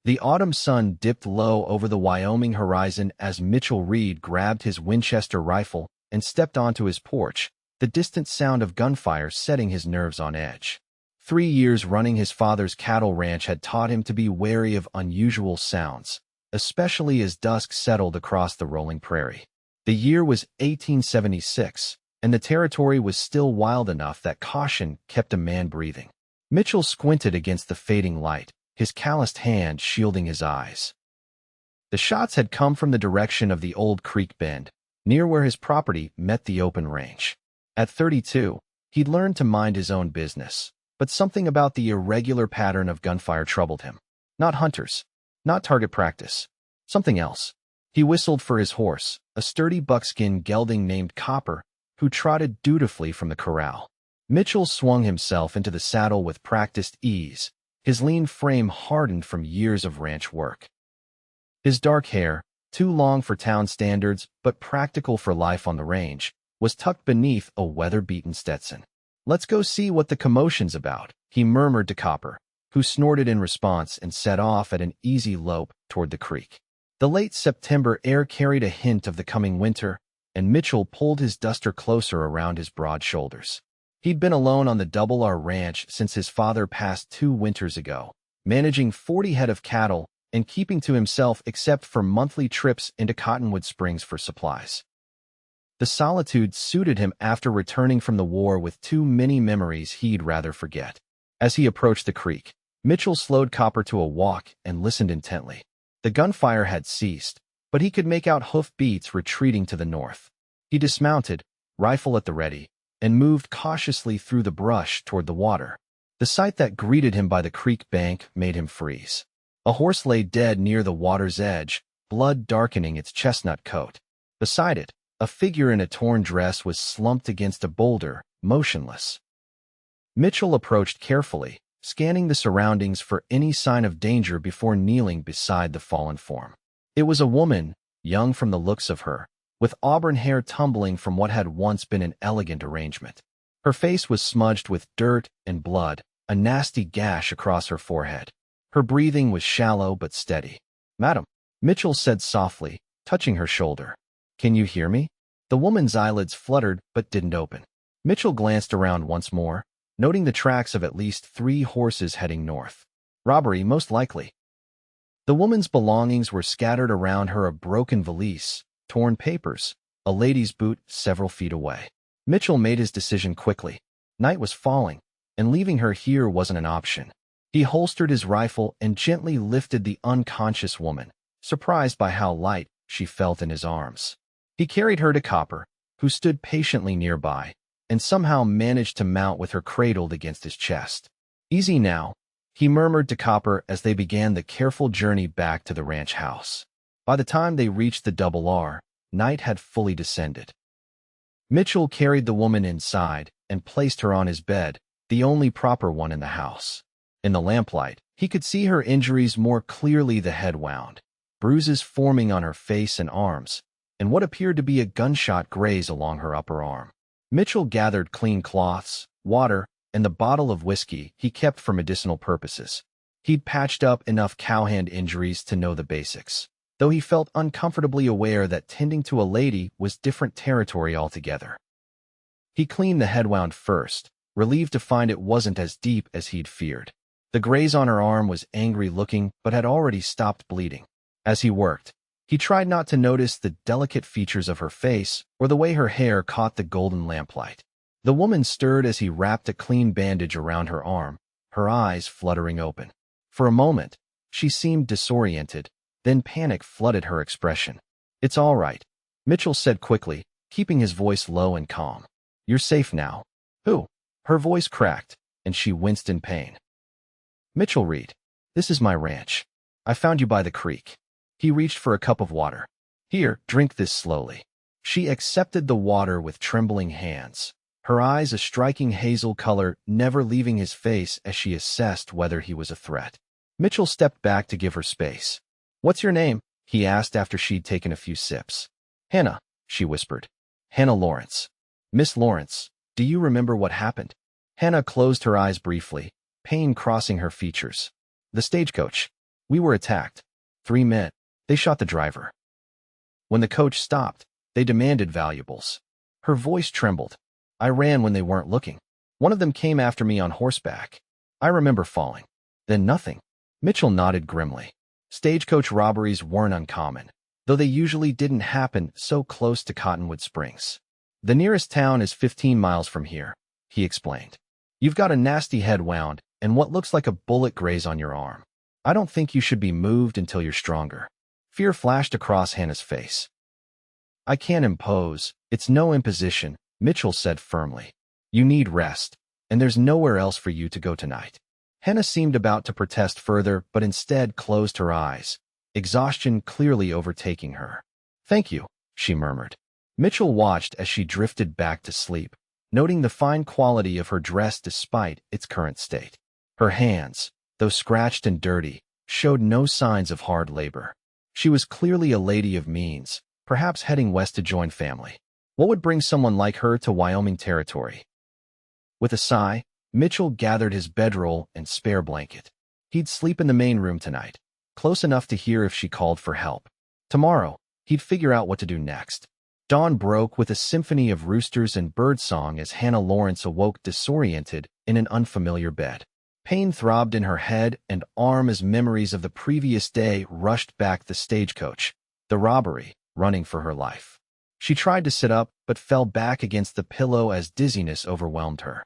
The autumn sun dipped low over the Wyoming horizon as Mitchell Reed grabbed his Winchester rifle and stepped onto his porch, the distant sound of gunfire setting his nerves on edge. 3 years running his father's cattle ranch had taught him to be wary of unusual sounds, especially as dusk settled across the rolling prairie. The year was 1876, and the territory was still wild enough that caution kept a man breathing. Mitchell squinted against the fading light, his calloused hand shielding his eyes. The shots had come from the direction of the old creek bend, near where his property met the open range. At 32, he'd learned to mind his own business, but something about the irregular pattern of gunfire troubled him. Not hunters, not target practice, something else. He whistled for his horse, a sturdy buckskin gelding named Copper, who trotted dutifully from the corral. Mitchell swung himself into the saddle with practiced ease, his lean frame hardened from years of ranch work. His dark hair, too long for town standards but practical for life on the range, was tucked beneath a weather-beaten Stetson. "Let's go see what the commotion's about," he murmured to Copper, who snorted in response and set off at an easy lope toward the creek. The late September air carried a hint of the coming winter, and Mitchell pulled his duster closer around his broad shoulders. He'd been alone on the Double R Ranch since his father passed 2 winters ago, managing 40 head of cattle and keeping to himself except for monthly trips into Cottonwood Springs for supplies. The solitude suited him after returning from the war with too many memories he'd rather forget. As he approached the creek, Mitchell slowed Copper to a walk and listened intently. The gunfire had ceased, but he could make out hoof beats retreating to the north. He dismounted, rifle at the ready, and moved cautiously through the brush toward the water. The sight that greeted him by the creek bank made him freeze. A horse lay dead near the water's edge, blood darkening its chestnut coat. Beside it, a figure in a torn dress was slumped against a boulder, motionless. Mitchell approached carefully, scanning the surroundings for any sign of danger before kneeling beside the fallen form. It was a woman, young from the looks of her, with auburn hair tumbling from what had once been an elegant arrangement. Her face was smudged with dirt and blood, a nasty gash across her forehead. Her breathing was shallow but steady. "Madam," Mitchell said softly, touching her shoulder. "Can you hear me?" The woman's eyelids fluttered but didn't open. Mitchell glanced around once more, noting the tracks of at least 3 horses heading north. Robbery, most likely. The woman's belongings were scattered around her: a broken valise, torn papers, a lady's boot several feet away. Mitchell made his decision quickly. Night was falling, and leaving her here wasn't an option. He holstered his rifle and gently lifted the unconscious woman, surprised by how light she felt in his arms. He carried her to Copper, who stood patiently nearby, and somehow managed to mount with her cradled against his chest. "Easy now," he murmured to Copper as they began the careful journey back to the ranch house. By the time they reached the Double R, night had fully descended. Mitchell carried the woman inside and placed her on his bed, the only proper one in the house. In the lamplight, he could see her injuries more clearly: the head wound, bruises forming on her face and arms, and what appeared to be a gunshot graze along her upper arm. Mitchell gathered clean cloths, water, and the bottle of whiskey he kept for medicinal purposes. He'd patched up enough cowhand injuries to know the basics, though he felt uncomfortably aware that tending to a lady was different territory altogether. He cleaned the head wound first, relieved to find it wasn't as deep as he'd feared. The graze on her arm was angry-looking but had already stopped bleeding. As he worked, he tried not to notice the delicate features of her face or the way her hair caught the golden lamplight. The woman stirred as he wrapped a clean bandage around her arm, her eyes fluttering open. For a moment, she seemed disoriented, then panic flooded her expression. "It's all right," Mitchell said quickly, keeping his voice low and calm. "You're safe now." "Who?" Her voice cracked, and she winced in pain. "Mitchell Reed. This is my ranch. I found you by the creek." He reached for a cup of water. "Here, drink this slowly." She accepted the water with trembling hands, her eyes a striking hazel color never leaving his face as she assessed whether he was a threat. Mitchell stepped back to give her space. "What's your name?" he asked after she'd taken a few sips. "Hannah," she whispered. "Hannah Lawrence." "Miss Lawrence, do you remember what happened?" Hannah closed her eyes briefly, pain crossing her features. "The stagecoach. We were attacked. 3 men. They shot the driver. When the coach stopped, they demanded valuables. Her voice trembled. I ran when they weren't looking. One of them came after me on horseback. I remember falling. Then nothing. Mitchell nodded grimly. Stagecoach robberies weren't uncommon, though they usually didn't happen so close to Cottonwood Springs. The nearest town is 15 miles from here, he explained. You've got a nasty head wound and what looks like a bullet graze on your arm. I don't think you should be moved until you're stronger. Fear flashed across Hannah's face. I can't impose. It's no imposition, Mitchell said firmly. You need rest, and there's nowhere else for you to go tonight. Hannah seemed about to protest further, but instead closed her eyes, exhaustion clearly overtaking her. Thank you, she murmured. Mitchell watched as she drifted back to sleep, noting the fine quality of her dress despite its current state. Her hands, though scratched and dirty, showed no signs of hard labor. She was clearly a lady of means, perhaps heading west to join family. What would bring someone like her to Wyoming territory? With a sigh, Mitchell gathered his bedroll and spare blanket. He'd sleep in the main room tonight, close enough to hear if she called for help. Tomorrow, he'd figure out what to do next. Dawn broke with a symphony of roosters and birdsong as Hannah Lawrence awoke disoriented in an unfamiliar bed. Pain throbbed in her head and arm as memories of the previous day rushed back the stagecoach, the robbery, running for her life. She tried to sit up but fell back against the pillow as dizziness overwhelmed her.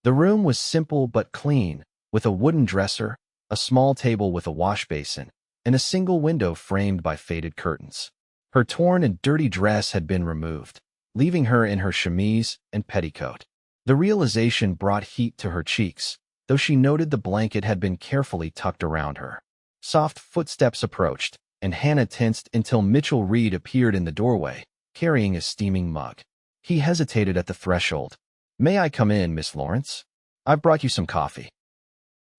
The room was simple but clean, with a wooden dresser, a small table with a wash basin, and a single window framed by faded curtains. Her torn and dirty dress had been removed, leaving her in her chemise and petticoat. The realization brought heat to her cheeks, though she noted the blanket had been carefully tucked around her. Soft footsteps approached, and Hannah tensed until Mitchell Reed appeared in the doorway, carrying a steaming mug. He hesitated at the threshold. May I come in, Miss Lawrence? I've brought you some coffee.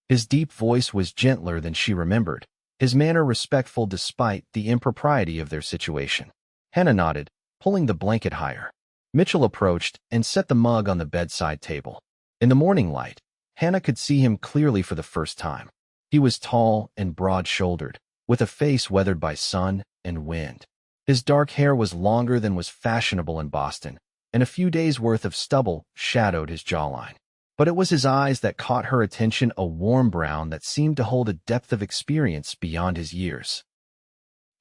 His deep voice was gentler than she remembered, his manner respectful despite the impropriety of their situation. Hannah nodded, pulling the blanket higher. Mitchell approached and set the mug on the bedside table. In the morning light, Hannah could see him clearly for the first time. He was tall and broad-shouldered, with a face weathered by sun and wind. His dark hair was longer than was fashionable in Boston, and a few days' worth of stubble shadowed his jawline. But it was his eyes that caught her attention, a warm brown that seemed to hold a depth of experience beyond his years.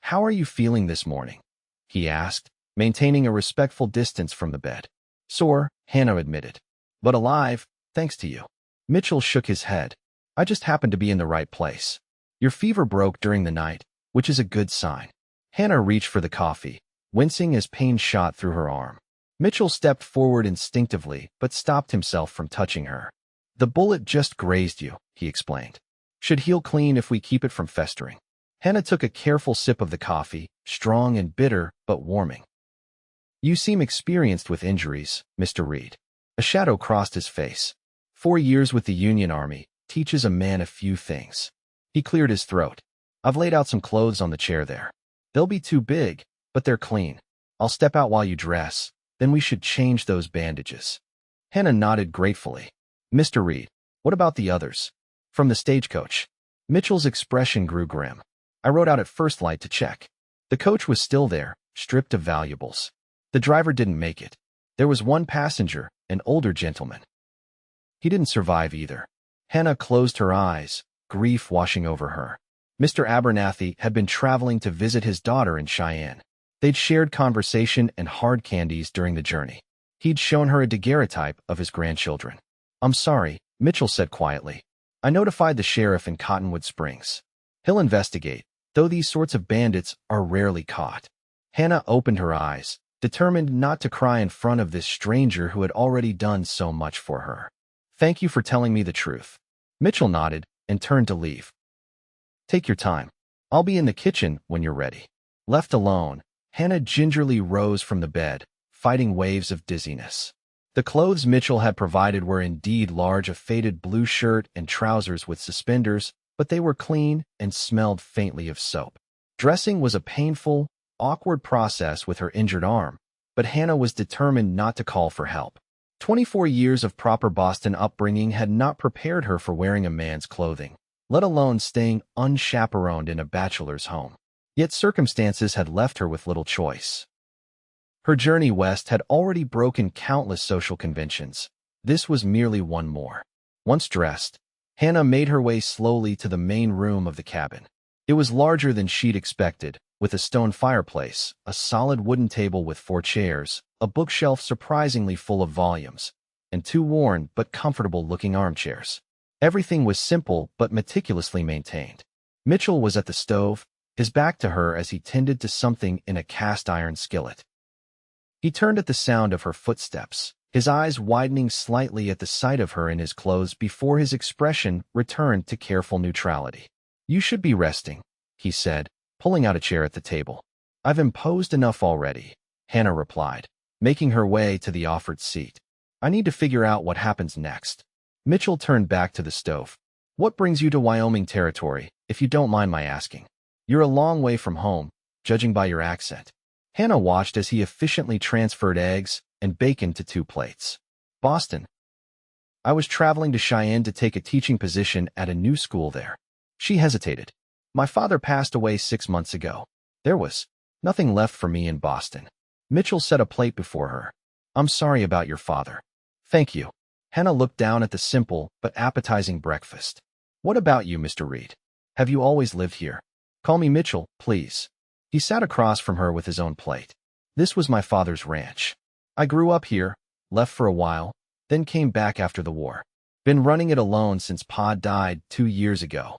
How are you feeling this morning? He asked, maintaining a respectful distance from the bed. Sore, Hannah admitted, but alive, thanks to you. Mitchell shook his head. I just happened to be in the right place. Your fever broke during the night, which is a good sign. Hannah reached for the coffee, wincing as pain shot through her arm. Mitchell stepped forward instinctively, but stopped himself from touching her. The bullet just grazed you, he explained. Should heal clean if we keep it from festering. Hannah took a careful sip of the coffee, strong and bitter, but warming. You seem experienced with injuries, Mr. Reed. A shadow crossed his face. 4 years with the Union Army teaches a man a few things. He cleared his throat. I've laid out some clothes on the chair there. They'll be too big, but they're clean. I'll step out while you dress. Then we should change those bandages. Hannah nodded gratefully. Mr. Reed, what about the others? From the stagecoach. Mitchell's expression grew grim. I rode out at first light to check. The coach was still there, stripped of valuables. The driver didn't make it. There was one passenger, an older gentleman. He didn't survive either. Hannah closed her eyes, grief washing over her. Mr. Abernathy had been traveling to visit his daughter in Cheyenne. They'd shared conversation and hard candies during the journey. He'd shown her a daguerreotype of his grandchildren. I'm sorry, Mitchell said quietly. I notified the sheriff in Cottonwood Springs. He'll investigate, though these sorts of bandits are rarely caught. Hannah opened her eyes, determined not to cry in front of this stranger who had already done so much for her. Thank you for telling me the truth. Mitchell nodded and turned to leave. Take your time. I'll be in the kitchen when you're ready. Left alone, Hannah gingerly rose from the bed, fighting waves of dizziness. The clothes Mitchell had provided were indeed large, a faded blue shirt and trousers with suspenders, but they were clean and smelled faintly of soap. Dressing was a painful, awkward process with her injured arm, but Hannah was determined not to call for help. 24 years of proper Boston upbringing had not prepared her for wearing a man's clothing. let alone staying unchaperoned in a bachelor's home. Yet circumstances had left her with little choice. Her journey west had already broken countless social conventions. This was merely one more. Once dressed, Hannah made her way slowly to the main room of the cabin. It was larger than she'd expected, with a stone fireplace, a solid wooden table with 4 chairs, a bookshelf surprisingly full of volumes, and 2 worn but comfortable-looking armchairs. Everything was simple but meticulously maintained. Mitchell was at the stove, his back to her as he tended to something in a cast-iron skillet. He turned at the sound of her footsteps, his eyes widening slightly at the sight of her in his clothes before his expression returned to careful neutrality. "You should be resting," he said, pulling out a chair at the table. "I've imposed enough already," Hannah replied, making her way to the offered seat. "I need to figure out what happens next." Mitchell turned back to the stove. "What brings you to Wyoming territory, if you don't mind my asking? You're a long way from home, judging by your accent." Hannah watched as he efficiently transferred eggs and bacon to 2 plates. "Boston. I was traveling to Cheyenne to take a teaching position at a new school there." She hesitated. "My father passed away 6 months ago. There was nothing left for me in Boston." Mitchell set a plate before her. "I'm sorry about your father." "Thank you." Hannah looked down at the simple but appetizing breakfast. "What about you, Mr. Reed? Have you always lived here?" "Call me Mitchell, please." He sat across from her with his own plate. "This was my father's ranch. I grew up here, left for a while, then came back after the war. Been running it alone since Pa died 2 years ago."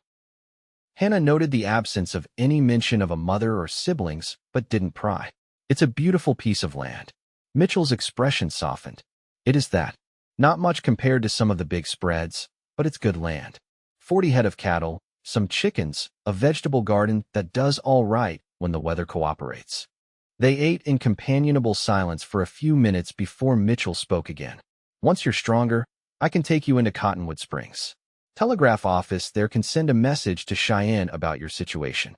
Hannah noted the absence of any mention of a mother or siblings, but didn't pry. "It's a beautiful piece of land." Mitchell's expression softened. "It is that. Not much compared to some of the big spreads, but it's good land. 40 head of cattle, some chickens, a vegetable garden that does all right when the weather cooperates." They ate in companionable silence for a few minutes before Mitchell spoke again. "Once you're stronger, I can take you into Cottonwood Springs. Telegraph office there can send a message to Cheyenne about your situation."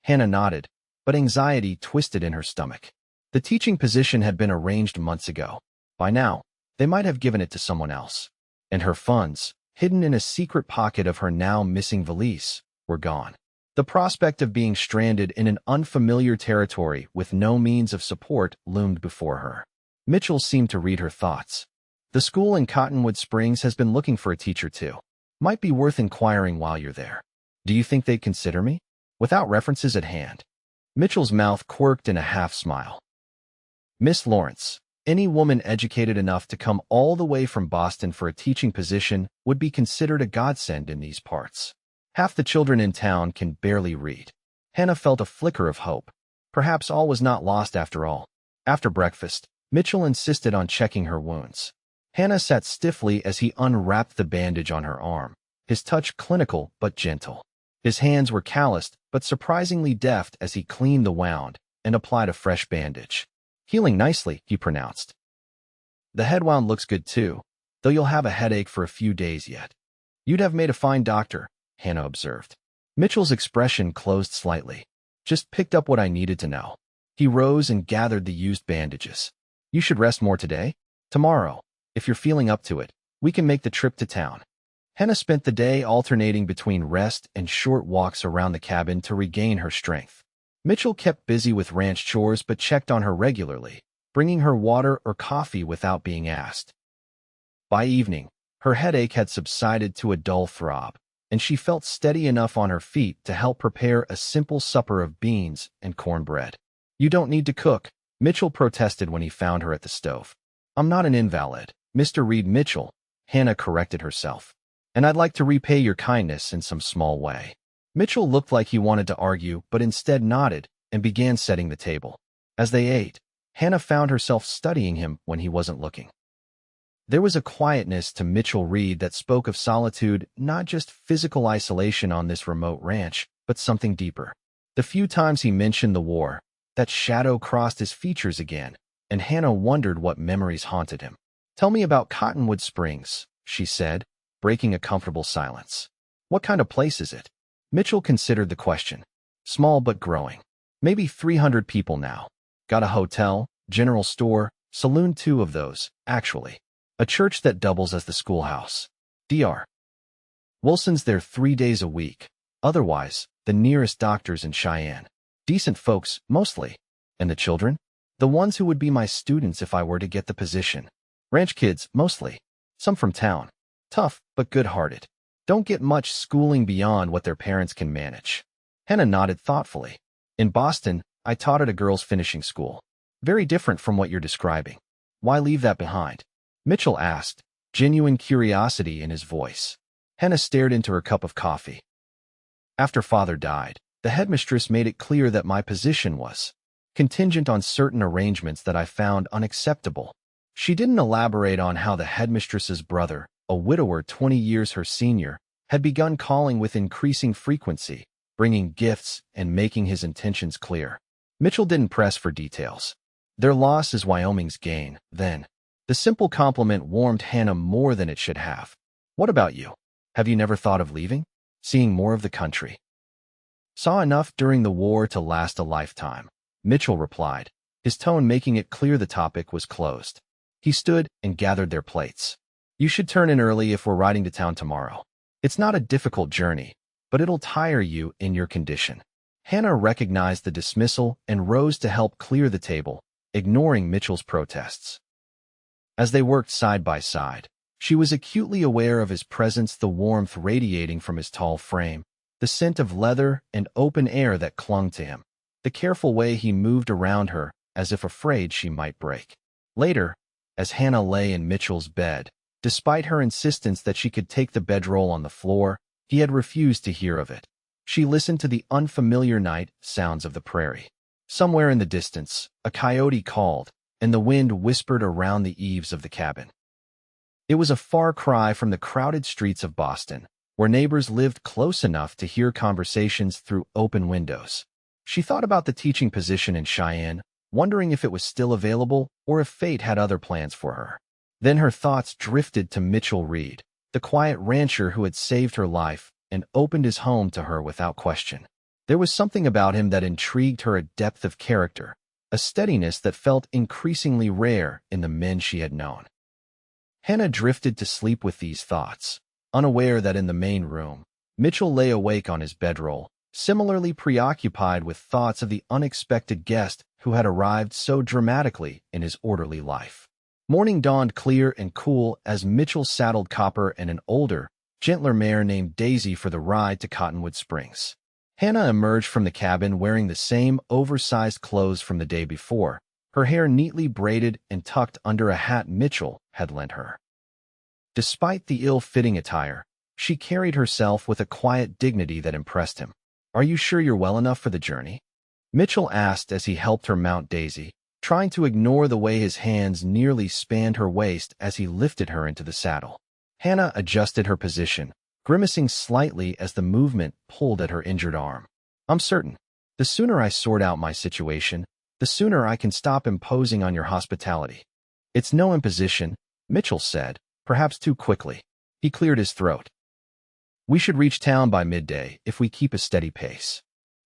Hannah nodded, but anxiety twisted in her stomach. The teaching position had been arranged months ago. By now, they might have given it to someone else. And her funds, hidden in a secret pocket of her now missing valise, were gone. The prospect of being stranded in an unfamiliar territory with no means of support loomed before her. Mitchell seemed to read her thoughts. "The school in Cottonwood Springs has been looking for a teacher too. Might be worth inquiring while you're there. Do you think they'd consider me? Without references at hand." Mitchell's mouth quirked in a half-smile. "Miss Lawrence, any woman educated enough to come all the way from Boston for a teaching position would be considered a godsend in these parts. Half the children in town can barely read." Hannah felt a flicker of hope. Perhaps all was not lost after all. After breakfast, Mitchell insisted on checking her wounds. Hannah sat stiffly as he unwrapped the bandage on her arm, his touch clinical but gentle. His hands were calloused but surprisingly deft as he cleaned the wound and applied a fresh bandage. "Healing nicely," he pronounced. "The head wound looks good too, though you'll have a headache for a few days yet." "You'd have made a fine doctor," Hannah observed. Mitchell's expression closed slightly. "Just picked up what I needed to know." He rose and gathered the used bandages. "You should rest more today. Tomorrow, if you're feeling up to it, we can make the trip to town." Hannah spent the day alternating between rest and short walks around the cabin to regain her strength. Mitchell kept busy with ranch chores but checked on her regularly, bringing her water or coffee without being asked. By evening, her headache had subsided to a dull throb, and she felt steady enough on her feet to help prepare a simple supper of beans and cornbread. "You don't need to cook," Mitchell protested when he found her at the stove. "I'm not an invalid, Mr. Reed Mitchell," Hannah corrected herself. "And I'd like to repay your kindness in some small way." Mitchell looked like he wanted to argue, but instead nodded and began setting the table. As they ate, Hannah found herself studying him when he wasn't looking. There was a quietness to Mitchell Reed that spoke of solitude, not just physical isolation on this remote ranch, but something deeper. The few times he mentioned the war, that shadow crossed his features again, and Hannah wondered what memories haunted him. "Tell me about Cottonwood Springs," she said, breaking a comfortable silence. "What kind of place is it?" Mitchell considered the question. "Small but growing. Maybe 300 people now. Got a hotel, general store, saloon, 2 of those, actually. A church that doubles as the schoolhouse. Dr. Wilson's there 3 days a week. Otherwise, the nearest doctor's in Cheyenne. Decent folks, mostly. And the children? The ones who would be my students if I were to get the position. Ranch kids, mostly. Some from town. Tough, but good-hearted. Don't get much schooling beyond what their parents can manage. Hannah nodded thoughtfully. In Boston, I taught at a girls' finishing school. Very different from what you're describing. Why leave that behind? Mitchell asked, genuine curiosity in his voice. Hannah stared into her cup of coffee. After Father died, the headmistress made it clear that my position was contingent on certain arrangements that I found unacceptable. She didn't elaborate on how the headmistress's brother, a widower 20 years her senior, had begun calling with increasing frequency, bringing gifts and making his intentions clear. Mitchell didn't press for details. Their loss is Wyoming's gain, then. The simple compliment warmed Hannah more than it should have. What about you? Have you never thought of leaving? Seeing more of the country? Saw enough during the war to last a lifetime, Mitchell replied, his tone making it clear the topic was closed. He stood and gathered their plates. You should turn in early if we're riding to town tomorrow. It's not a difficult journey, but it'll tire you in your condition. Hannah recognized the dismissal and rose to help clear the table, ignoring Mitchell's protests. As they worked side by side, she was acutely aware of his presence, the warmth radiating from his tall frame, the scent of leather and open air that clung to him, the careful way he moved around her as if afraid she might break. Later, as Hannah lay in Mitchell's bed, despite her insistence that she could take the bedroll on the floor, he had refused to hear of it. She listened to the unfamiliar night sounds of the prairie. Somewhere in the distance, a coyote called, and the wind whispered around the eaves of the cabin. It was a far cry from the crowded streets of Boston, where neighbors lived close enough to hear conversations through open windows. She thought about the teaching position in Cheyenne, wondering if it was still available or if fate had other plans for her. Then her thoughts drifted to Mitchell Reed, the quiet rancher who had saved her life and opened his home to her without question. There was something about him that intrigued her, a depth of character, a steadiness that felt increasingly rare in the men she had known. Hannah drifted to sleep with these thoughts, unaware that in the main room, Mitchell lay awake on his bedroll, similarly preoccupied with thoughts of the unexpected guest who had arrived so dramatically in his orderly life. Morning dawned clear and cool as Mitchell saddled Copper and an older, gentler mare named Daisy for the ride to Cottonwood Springs. Hannah emerged from the cabin wearing the same oversized clothes from the day before, her hair neatly braided and tucked under a hat Mitchell had lent her. Despite the ill-fitting attire, she carried herself with a quiet dignity that impressed him. "Are you sure you're well enough for the journey?" Mitchell asked as he helped her mount Daisy, trying to ignore the way his hands nearly spanned her waist as he lifted her into the saddle. Hannah adjusted her position, grimacing slightly as the movement pulled at her injured arm. "I'm certain. The sooner I sort out my situation, the sooner I can stop imposing on your hospitality." "It's no imposition," Mitchell said, perhaps too quickly. He cleared his throat. "We should reach town by midday if we keep a steady pace."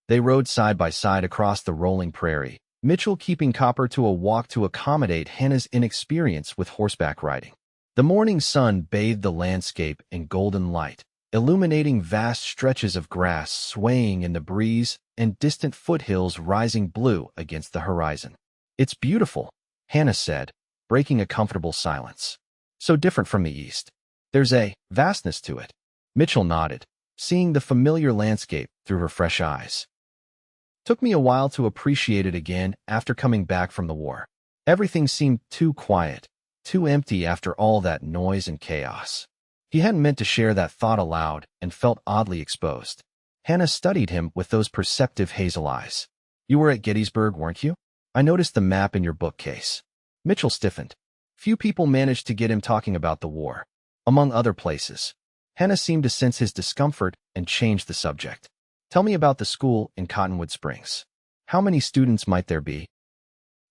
They rode side by side across the rolling prairie, Mitchell keeping Copper to a walk to accommodate Hannah's inexperience with horseback riding. The morning sun bathed the landscape in golden light, illuminating vast stretches of grass swaying in the breeze and distant foothills rising blue against the horizon. "It's beautiful," Hannah said, breaking a comfortable silence. "So different from the east. There's a vastness to it." Mitchell nodded, seeing the familiar landscape through her fresh eyes. "Took me a while to appreciate it again after coming back from the war. Everything seemed too quiet, too empty after all that noise and chaos." He hadn't meant to share that thought aloud and felt oddly exposed. Hannah studied him with those perceptive hazel eyes. "You were at Gettysburg, weren't you? I noticed the map in your bookcase." Mitchell stiffened. Few people managed to get him talking about the war. Among other places. Hannah seemed to sense his discomfort and changed the subject. "Tell me about the school in Cottonwood Springs. How many students might there be?"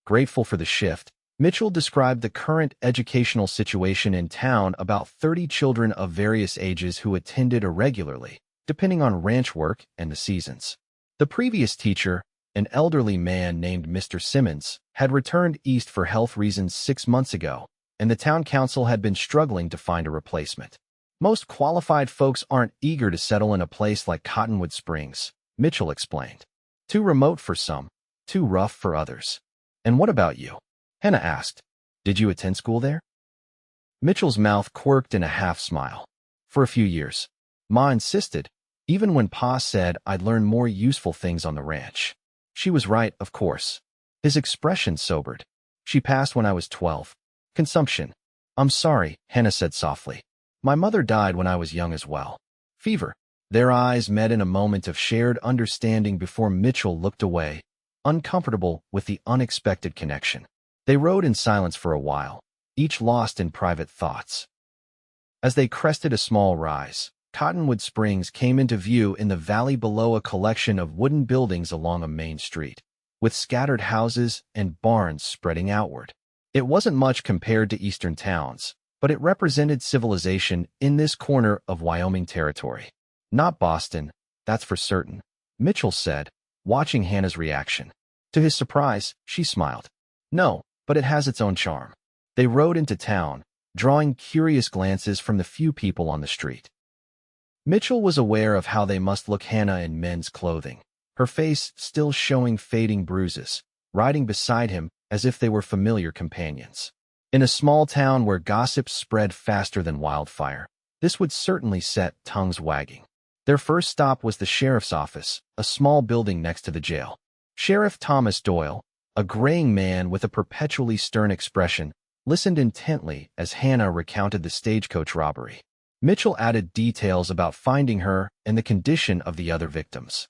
Grateful for the shift, Mitchell described the current educational situation in town, about 30 children of various ages who attended irregularly, depending on ranch work and the seasons. The previous teacher, an elderly man named Mr. Simmons, had returned east for health reasons 6 months ago, and the town council had been struggling to find a replacement. Most qualified folks aren't eager to settle in a place like Cottonwood Springs, Mitchell explained. Too remote for some, too rough for others. And what about you? Hannah asked. Did you attend school there? Mitchell's mouth quirked in a half-smile. For a few years. Ma insisted, even when Pa said I'd learn more useful things on the ranch. She was right, of course. His expression sobered. She passed when I was 12. Consumption. I'm sorry, Hannah said softly. My mother died when I was young as well. Fever. Their eyes met in a moment of shared understanding before Mitchell looked away, uncomfortable with the unexpected connection. They rode in silence for a while, each lost in private thoughts. As they crested a small rise, Cottonwood Springs came into view in the valley below, a collection of wooden buildings along a main street, with scattered houses and barns spreading outward. It wasn't much compared to eastern towns, but it represented civilization in this corner of Wyoming territory. Not Boston, that's for certain, Mitchell said, watching Hannah's reaction. To his surprise, she smiled. No, but it has its own charm. They rode into town, drawing curious glances from the few people on the street. Mitchell was aware of how they must look Hannah in men's clothing, her face still showing fading bruises, riding beside him as if they were familiar companions. In a small town where gossip spread faster than wildfire, this would certainly set tongues wagging. Their first stop was the sheriff's office, a small building next to the jail. Sheriff Thomas Doyle, a graying man with a perpetually stern expression, listened intently as Hannah recounted the stagecoach robbery. Mitchell added details about finding her and the condition of the other victims.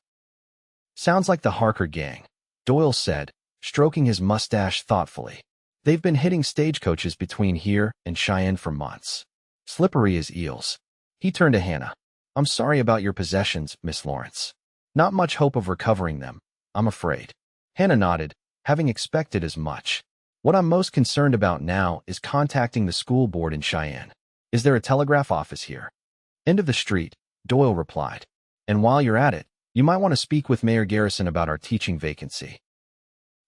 Sounds like the Harker gang, Doyle said, stroking his mustache thoughtfully. They've been hitting stagecoaches between here and Cheyenne for months. Slippery as eels. He turned to Hannah. I'm sorry about your possessions, Miss Lawrence. Not much hope of recovering them, I'm afraid. Hannah nodded, having expected as much. What I'm most concerned about now is contacting the school board in Cheyenne. Is there a telegraph office here? End of the street, Doyle replied. And while you're at it, you might want to speak with Mayor Garrison about our teaching vacancy.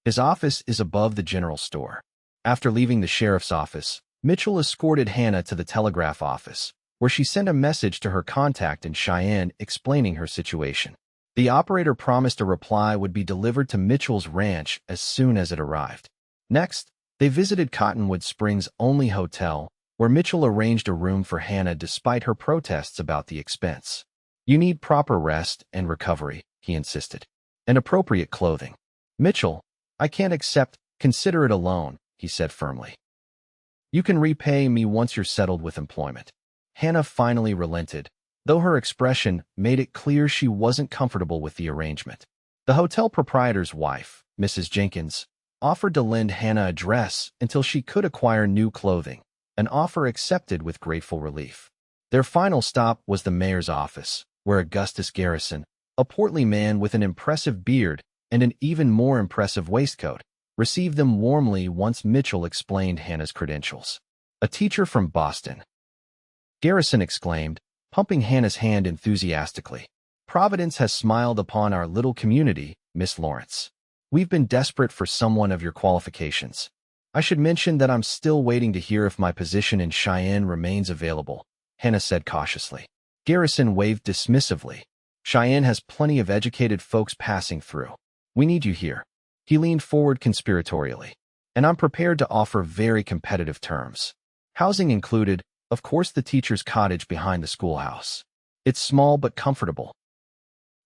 His office is above the general store. After leaving the sheriff's office, Mitchell escorted Hannah to the telegraph office, where she sent a message to her contact in Cheyenne explaining her situation. The operator promised a reply would be delivered to Mitchell's ranch as soon as it arrived. Next, they visited Cottonwood Springs' only hotel, where Mitchell arranged a room for Hannah despite her protests about the expense. You need proper rest and recovery, he insisted. And appropriate clothing. Mitchell, I can't accept, consider it a loan, he said firmly. You can repay me once you're settled with employment. Hannah finally relented, though her expression made it clear she wasn't comfortable with the arrangement. The hotel proprietor's wife, Mrs. Jenkins, offered to lend Hannah a dress until she could acquire new clothing, an offer accepted with grateful relief. Their final stop was the mayor's office, where Augustus Garrison, a portly man with an impressive beard and an even more impressive waistcoat, received them warmly once Mitchell explained Hannah's credentials. A teacher from Boston. Garrison exclaimed, pumping Hannah's hand enthusiastically. Providence has smiled upon our little community, Miss Lawrence. We've been desperate for someone of your qualifications. I should mention that I'm still waiting to hear if my position in Cheyenne remains available, Hannah said cautiously. Garrison waved dismissively. Cheyenne has plenty of educated folks passing through. We need you here. He leaned forward conspiratorially. And I'm prepared to offer very competitive terms. Housing included, of course, the teacher's cottage behind the schoolhouse. It's small but comfortable.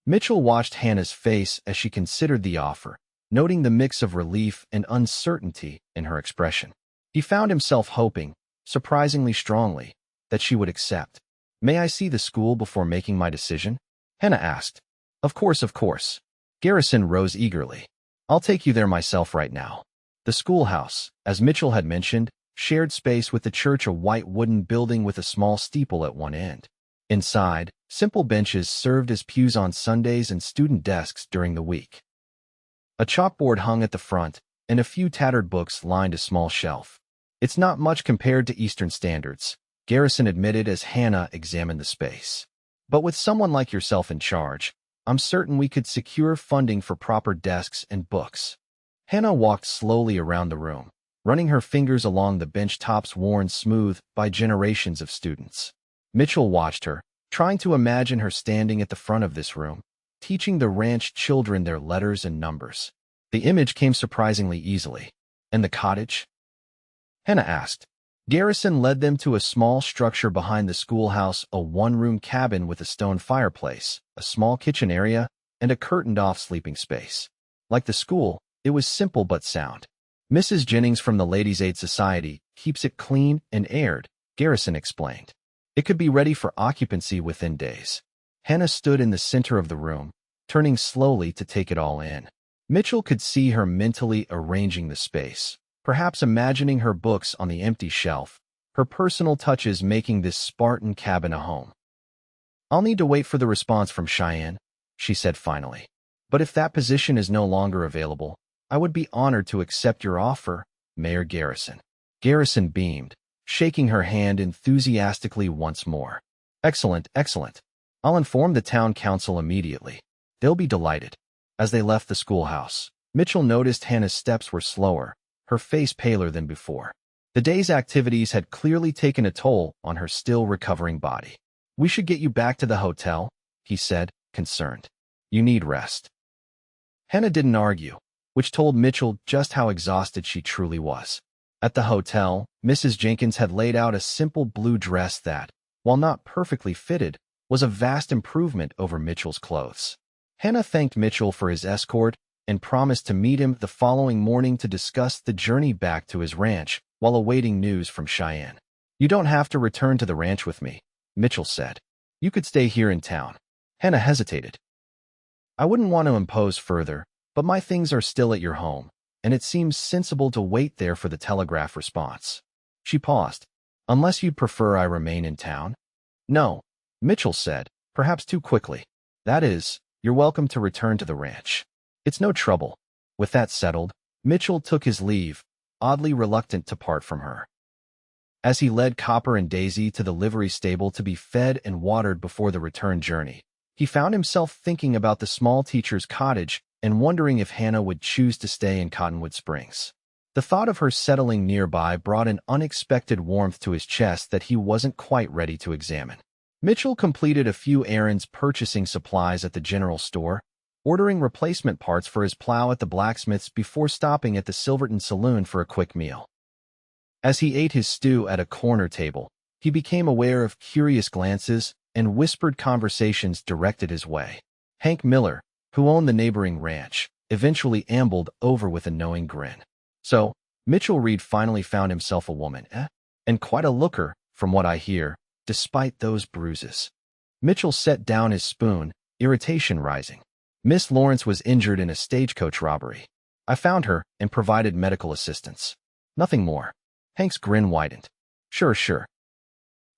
Mitchell watched Hannah's face as she considered the offer, noting the mix of relief and uncertainty in her expression. He found himself hoping, surprisingly strongly, that she would accept. May I see the school before making my decision? Hannah asked. Of course, of course. Garrison rose eagerly. I'll take you there myself right now. The schoolhouse, as Mitchell had mentioned, shared space with the church, a white wooden building with a small steeple at one end. Inside, simple benches served as pews on Sundays and student desks during the week. A chalkboard hung at the front, and a few tattered books lined a small shelf. It's not much compared to Eastern standards, Garrison admitted as Hannah examined the space. But with someone like yourself in charge, I'm certain we could secure funding for proper desks and books. Hannah walked slowly around the room, running her fingers along the bench tops worn smooth by generations of students. Mitchell watched her, trying to imagine her standing at the front of this room, teaching the ranch children their letters and numbers. The image came surprisingly easily. And the cottage? Hannah asked. Garrison led them to a small structure behind the schoolhouse, a one-room cabin with a stone fireplace, a small kitchen area, and a curtained-off sleeping space. Like the school, it was simple but sound. Mrs. Jennings from the Ladies' Aid Society keeps it clean and aired, Garrison explained. It could be ready for occupancy within days. Hannah stood in the center of the room, turning slowly to take it all in. Mitchell could see her mentally arranging the space, perhaps imagining her books on the empty shelf, her personal touches making this Spartan cabin a home. "I'll need to wait for the response from Cheyenne," she said finally. "But if that position is no longer available, I would be honored to accept your offer, Mayor Garrison." Garrison beamed, shaking her hand enthusiastically once more. "Excellent, excellent. I'll inform the town council immediately. They'll be delighted." As they left the schoolhouse, Mitchell noticed Hannah's steps were slower, her face paler than before. The day's activities had clearly taken a toll on her still recovering body. "We should get you back to the hotel," he said, concerned. "You need rest." Hannah didn't argue, which told Mitchell just how exhausted she truly was. At the hotel, Mrs. Jenkins had laid out a simple blue dress that, while not perfectly fitted, was a vast improvement over Mitchell's clothes. Hannah thanked Mitchell for his escort and promised to meet him the following morning to discuss the journey back to his ranch while awaiting news from Cheyenne. "You don't have to return to the ranch with me," Mitchell said. "You could stay here in town." Hannah hesitated. "I wouldn't want to impose further, but my things are still at your home, and it seems sensible to wait there for the telegraph response." She paused. "Unless you'd prefer I remain in town?" "No," Mitchell said, perhaps too quickly. "That is, you're welcome to return to the ranch. It's no trouble." With that settled, Mitchell took his leave, oddly reluctant to part from her. As he led Copper and Daisy to the livery stable to be fed and watered before the return journey, he found himself thinking about the small teacher's cottage and wondering if Hannah would choose to stay in Cottonwood Springs. The thought of her settling nearby brought an unexpected warmth to his chest that he wasn't quite ready to examine. Mitchell completed a few errands purchasing supplies at the general store, ordering replacement parts for his plow at the blacksmith's before stopping at the Silverton Saloon for a quick meal. As he ate his stew at a corner table, he became aware of curious glances and whispered conversations directed his way. Hank Miller, who owned the neighboring ranch, eventually ambled over with a knowing grin. "So, Mitchell Reed finally found himself a woman, eh? And quite a looker, from what I hear, despite those bruises." Mitchell set down his spoon, irritation rising. "Miss Lawrence was injured in a stagecoach robbery. I found her and provided medical assistance. Nothing more." Hank's grin widened. Sure.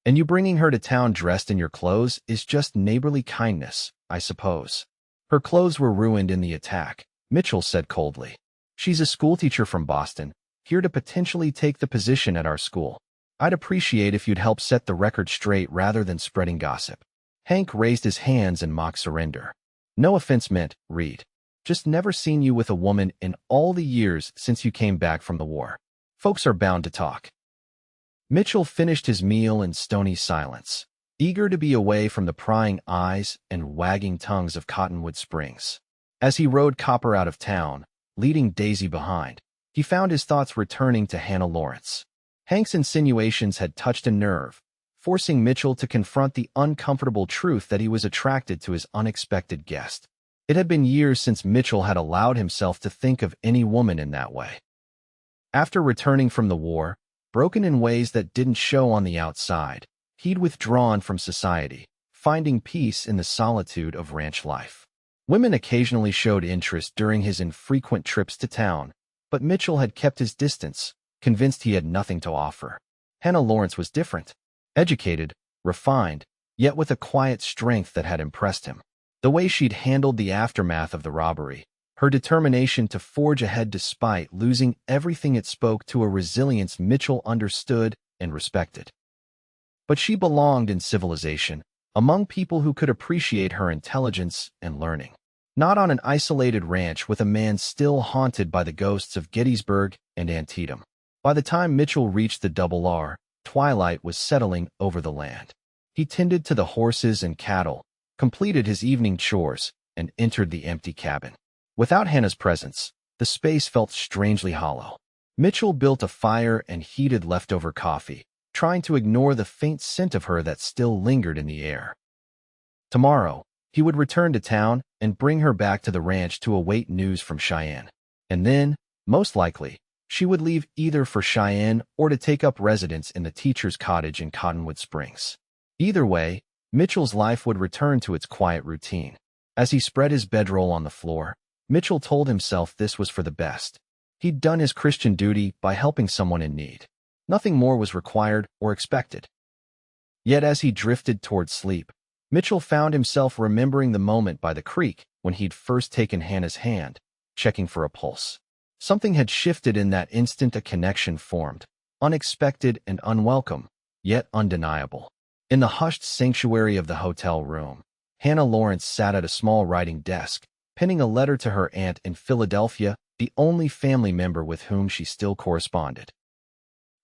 "And you bringing her to town dressed in your clothes is just neighborly kindness, I suppose." "Her clothes were ruined in the attack," Mitchell said coldly. "She's a schoolteacher from Boston, here to potentially take the position at our school. I'd appreciate if you'd help set the record straight rather than spreading gossip." Hank raised his hands in mock surrender. "No offense meant, Reed. Just never seen you with a woman in all the years since you came back from the war. Folks are bound to talk." Mitchell finished his meal in stony silence, eager to be away from the prying eyes and wagging tongues of Cottonwood Springs. As he rode Copper out of town, leading Daisy behind, he found his thoughts returning to Hannah Lawrence. Hank's insinuations had touched a nerve, forcing Mitchell to confront the uncomfortable truth that he was attracted to his unexpected guest. It had been years since Mitchell had allowed himself to think of any woman in that way. After returning from the war, broken in ways that didn't show on the outside, he'd withdrawn from society, finding peace in the solitude of ranch life. Women occasionally showed interest during his infrequent trips to town, but Mitchell had kept his distance, convinced he had nothing to offer. Hannah Lawrence was different, educated, refined, yet with a quiet strength that had impressed him. The way she'd handled the aftermath of the robbery, her determination to forge ahead despite losing everything, it spoke to a resilience Mitchell understood and respected. But she belonged in civilization, among people who could appreciate her intelligence and learning. Not on an isolated ranch with a man still haunted by the ghosts of Gettysburg and Antietam. By the time Mitchell reached the Double R, twilight was settling over the land. He tended to the horses and cattle, completed his evening chores, and entered the empty cabin. Without Hannah's presence, the space felt strangely hollow. Mitchell built a fire and heated leftover coffee, trying to ignore the faint scent of her that still lingered in the air. Tomorrow, he would return to town and bring her back to the ranch to await news from Cheyenne. And then, most likely, she would leave either for Cheyenne or to take up residence in the teacher's cottage in Cottonwood Springs. Either way, Mitchell's life would return to its quiet routine. As he spread his bedroll on the floor, Mitchell told himself this was for the best. He'd done his Christian duty by helping someone in need. Nothing more was required or expected. Yet as he drifted toward sleep, Mitchell found himself remembering the moment by the creek when he'd first taken Hannah's hand, checking for a pulse. Something had shifted in that instant. A connection formed, unexpected and unwelcome, yet undeniable. In the hushed sanctuary of the hotel room, Hannah Lawrence sat at a small writing desk, penning a letter to her aunt in Philadelphia, the only family member with whom she still corresponded.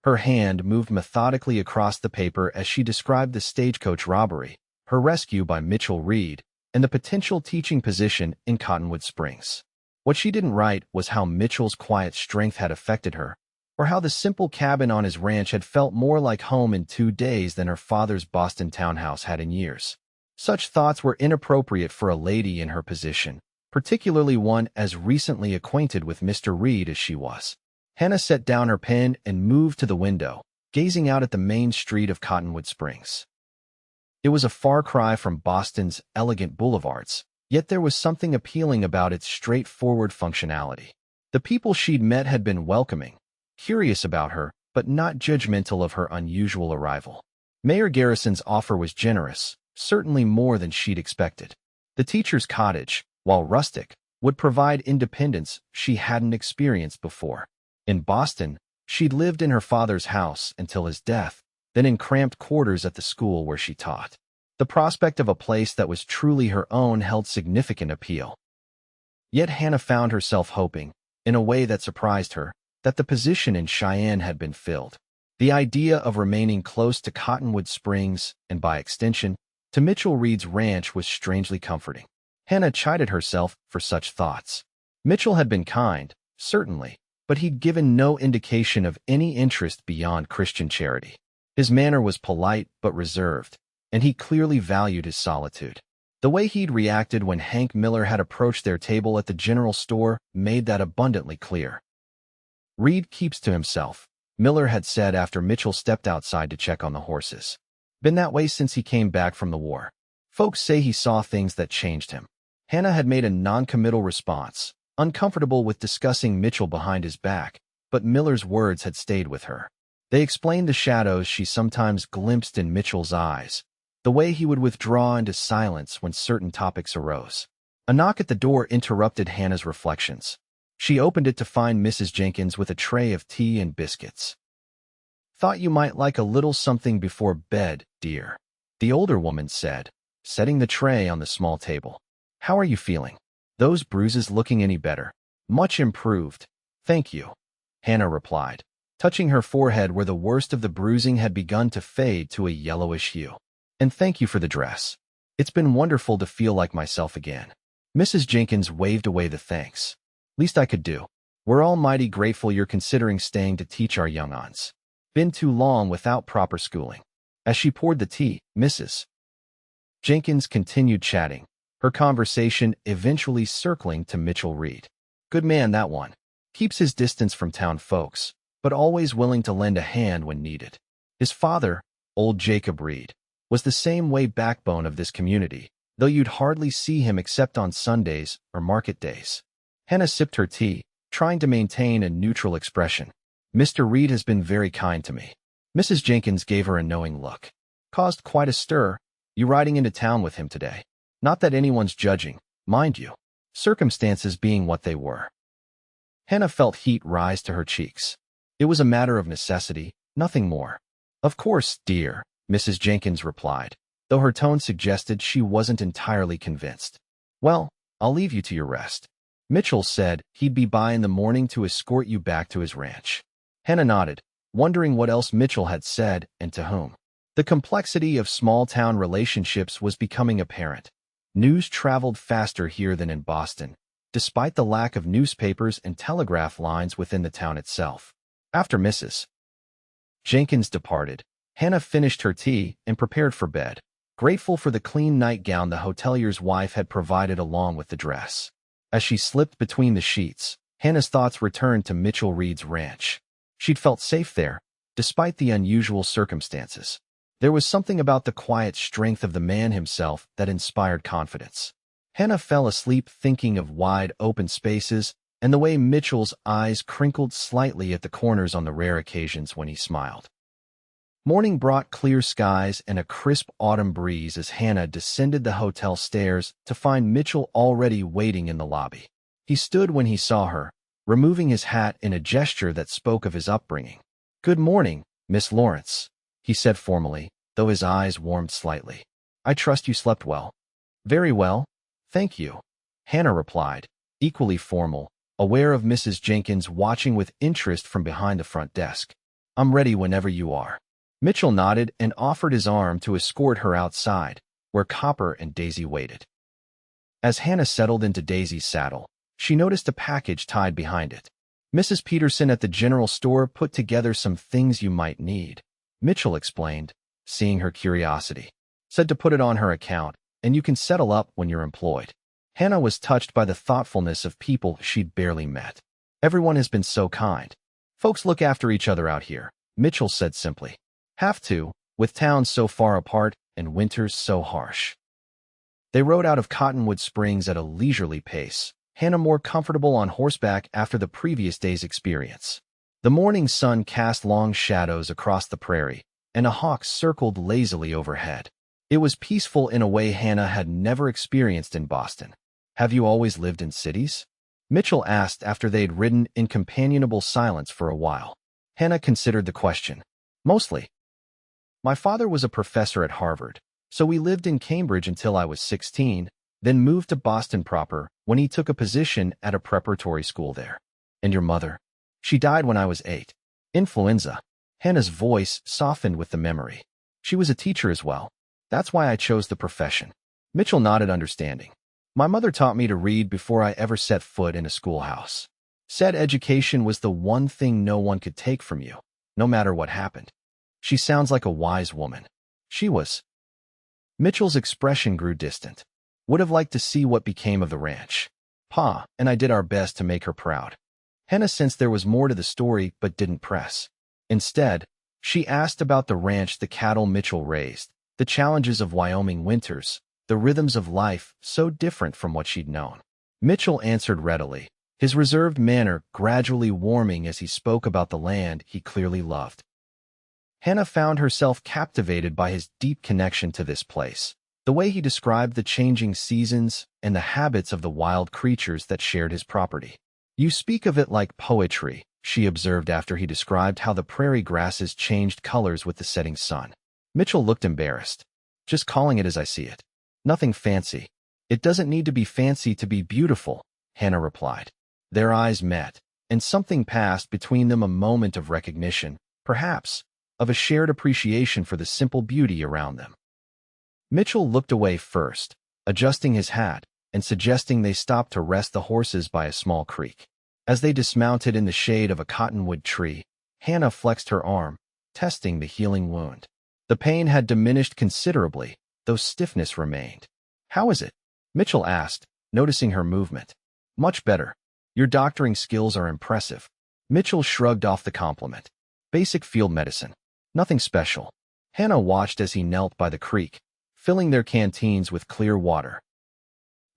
Her hand moved methodically across the paper as she described the stagecoach robbery, her rescue by Mitchell Reed, and the potential teaching position in Cottonwood Springs. What she didn't write was how Mitchell's quiet strength had affected her, or how the simple cabin on his ranch had felt more like home in 2 days than her father's Boston townhouse had in years. Such thoughts were inappropriate for a lady in her position, particularly one as recently acquainted with Mr. Reed as she was. Hannah set down her pen and moved to the window, gazing out at the main street of Cottonwood Springs. It was a far cry from Boston's elegant boulevards, yet there was something appealing about its straightforward functionality. The people she'd met had been welcoming, curious about her, but not judgmental of her unusual arrival. Mayor Garrison's offer was generous, certainly more than she'd expected. The teacher's cottage, while rustic, would provide independence she hadn't experienced before. In Boston, she'd lived in her father's house until his death, then in cramped quarters at the school where she taught. The prospect of a place that was truly her own held significant appeal. Yet Hannah found herself hoping, in a way that surprised her, that the position in Cheyenne had been filled. The idea of remaining close to Cottonwood Springs, and by extension, to Mitchell Reed's ranch was strangely comforting. Hannah chided herself for such thoughts. Mitchell had been kind, certainly, but he'd given no indication of any interest beyond Christian charity. His manner was polite but reserved, and he clearly valued his solitude. The way he'd reacted when Hank Miller had approached their table at the general store made that abundantly clear. Reed keeps to himself, Miller had said after Mitchell stepped outside to check on the horses. Been that way since he came back from the war. Folks say he saw things that changed him. Hannah had made a non-committal response, uncomfortable with discussing Mitchell behind his back, but Miller's words had stayed with her. They explained the shadows she sometimes glimpsed in Mitchell's eyes, the way he would withdraw into silence when certain topics arose. A knock at the door interrupted Hannah's reflections. She opened it to find Mrs. Jenkins with a tray of tea and biscuits. "Thought you might like a little something before bed, dear," the older woman said, setting the tray on the small table. "How are you feeling? Those bruises looking any better?" "Much improved, thank you," Hannah replied, touching her forehead where the worst of the bruising had begun to fade to a yellowish hue. "And thank you for the dress. It's been wonderful to feel like myself again." Mrs. Jenkins waved away the thanks. "Least I could do. We're all mighty grateful you're considering staying to teach our young-ons. Been too long without proper schooling." As she poured the tea, Mrs. Jenkins continued chatting, her conversation eventually circling to Mitchell Reed. "Good man, that one. Keeps his distance from town folks, but always willing to lend a hand when needed. His father, old Jacob Reed, was the same way backbone of this community, though you'd hardly see him except on Sundays or market days." Hannah sipped her tea, trying to maintain a neutral expression. "Mr. Reed has been very kind to me." Mrs. Jenkins gave her a knowing look. "Caused quite a stir, you riding into town with him today. Not that anyone's judging, mind you, circumstances being what they were." Hannah felt heat rise to her cheeks. It was a matter of necessity, nothing more. "Of course, dear," Mrs. Jenkins replied, though her tone suggested she wasn't entirely convinced. "Well, I'll leave you to your rest. Mitchell said he'd be by in the morning to escort you back to his ranch." Hannah nodded, wondering what else Mitchell had said and to whom. The complexity of small-town relationships was becoming apparent. News traveled faster here than in Boston, despite the lack of newspapers and telegraph lines within the town itself. After Mrs. Jenkins departed, Hannah finished her tea and prepared for bed, grateful for the clean nightgown the hotelier's wife had provided along with the dress. As she slipped between the sheets, Hannah's thoughts returned to Mitchell Reed's ranch. She'd felt safe there, despite the unusual circumstances. There was something about the quiet strength of the man himself that inspired confidence. Hannah fell asleep thinking of wide open spaces and the way Mitchell's eyes crinkled slightly at the corners on the rare occasions when he smiled. Morning brought clear skies and a crisp autumn breeze as Hannah descended the hotel stairs to find Mitchell already waiting in the lobby. He stood when he saw her, removing his hat in a gesture that spoke of his upbringing. "Good morning, Miss Lawrence," he said formally, though his eyes warmed slightly. "I trust you slept well." "Very well, thank you," Hannah replied, equally formal, aware of Mrs. Jenkins watching with interest from behind the front desk. "I'm ready whenever you are." Mitchell nodded and offered his arm to escort her outside, where Copper and Daisy waited. As Hannah settled into Daisy's saddle, she noticed a package tied behind it. "Mrs. Peterson at the general store put together some things you might need," Mitchell explained, seeing her curiosity. "Said to put it on her account, and you can settle up when you're employed." Hannah was touched by the thoughtfulness of people she'd barely met. "Everyone has been so kind. Folks look after each other out here," Mitchell said simply. "Have to, with towns so far apart and winters so harsh." They rode out of Cottonwood Springs at a leisurely pace, Hannah more comfortable on horseback after the previous day's experience. The morning sun cast long shadows across the prairie, and a hawk circled lazily overhead. It was peaceful in a way Hannah had never experienced in Boston. "Have you always lived in cities?" Mitchell asked after they'd ridden in companionable silence for a while. Hannah considered the question. "Mostly. My father was a professor at Harvard, so we lived in Cambridge until I was 16, then moved to Boston proper when he took a position at a preparatory school there." "And your mother?" "She died when I was 8. Influenza." Hannah's voice softened with the memory. "She was a teacher as well. That's why I chose the profession." Mitchell nodded understanding. "My mother taught me to read before I ever set foot in a schoolhouse. Said education was the one thing no one could take from you, no matter what happened." "She sounds like a wise woman." "She was." Mitchell's expression grew distant. "Would have liked to see what became of the ranch. Pa and I did our best to make her proud." Hannah sensed there was more to the story but didn't press. Instead, she asked about the ranch the cattle Mitchell raised, the challenges of Wyoming winters, the rhythms of life so different from what she'd known. Mitchell answered readily, his reserved manner gradually warming as he spoke about the land he clearly loved. Hannah found herself captivated by his deep connection to this place, the way he described the changing seasons and the habits of the wild creatures that shared his property. "You speak of it like poetry," she observed after he described how the prairie grasses changed colors with the setting sun. Mitchell looked embarrassed. "Just calling it as I see it. Nothing fancy." "It doesn't need to be fancy to be beautiful," Hannah replied. Their eyes met, and something passed between them, a moment of recognition, perhaps, of a shared appreciation for the simple beauty around them. Mitchell looked away first, adjusting his hat and suggesting they stop to rest the horses by a small creek. As they dismounted in the shade of a cottonwood tree, Hannah flexed her arm, testing the healing wound. The pain had diminished considerably, though stiffness remained. "How is it?" Mitchell asked, noticing her movement. "Much better. Your doctoring skills are impressive." Mitchell shrugged off the compliment. "Basic field medicine. Nothing special." Hannah watched as he knelt by the creek, filling their canteens with clear water.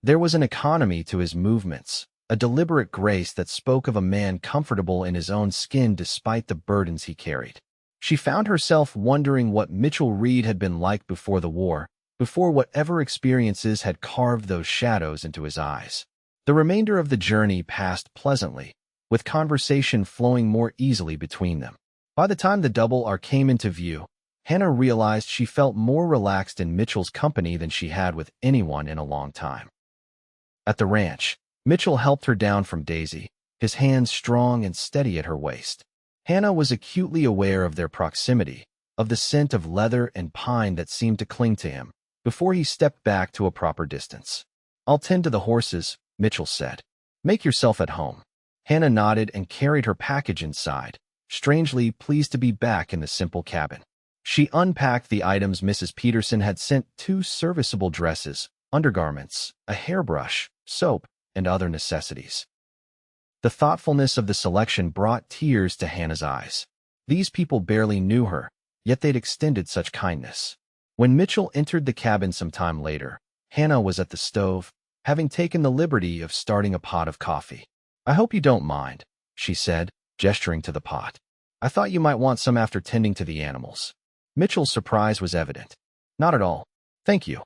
There was an economy to his movements, a deliberate grace that spoke of a man comfortable in his own skin despite the burdens he carried. She found herself wondering what Mitchell Reed had been like before the war, before whatever experiences had carved those shadows into his eyes. The remainder of the journey passed pleasantly, with conversation flowing more easily between them. By the time the double R came into view, Hannah realized she felt more relaxed in Mitchell's company than she had with anyone in a long time. At the ranch, Mitchell helped her down from Daisy, his hands strong and steady at her waist. Hannah was acutely aware of their proximity, of the scent of leather and pine that seemed to cling to him, before he stepped back to a proper distance. "I'll tend to the horses," Mitchell said. "Make yourself at home." Hannah nodded and carried her package inside, strangely pleased to be back in the simple cabin. She unpacked the items Mrs. Peterson had sent: 2 serviceable dresses, undergarments, a hairbrush, soap, and other necessities. The thoughtfulness of the selection brought tears to Hannah's eyes. These people barely knew her, yet they'd extended such kindness. When Mitchell entered the cabin some time later, Hannah was at the stove, having taken the liberty of starting a pot of coffee. "I hope you don't mind," she said, gesturing to the pot. "I thought you might want some after tending to the animals." Mitchell's surprise was evident. "Not at all. Thank you."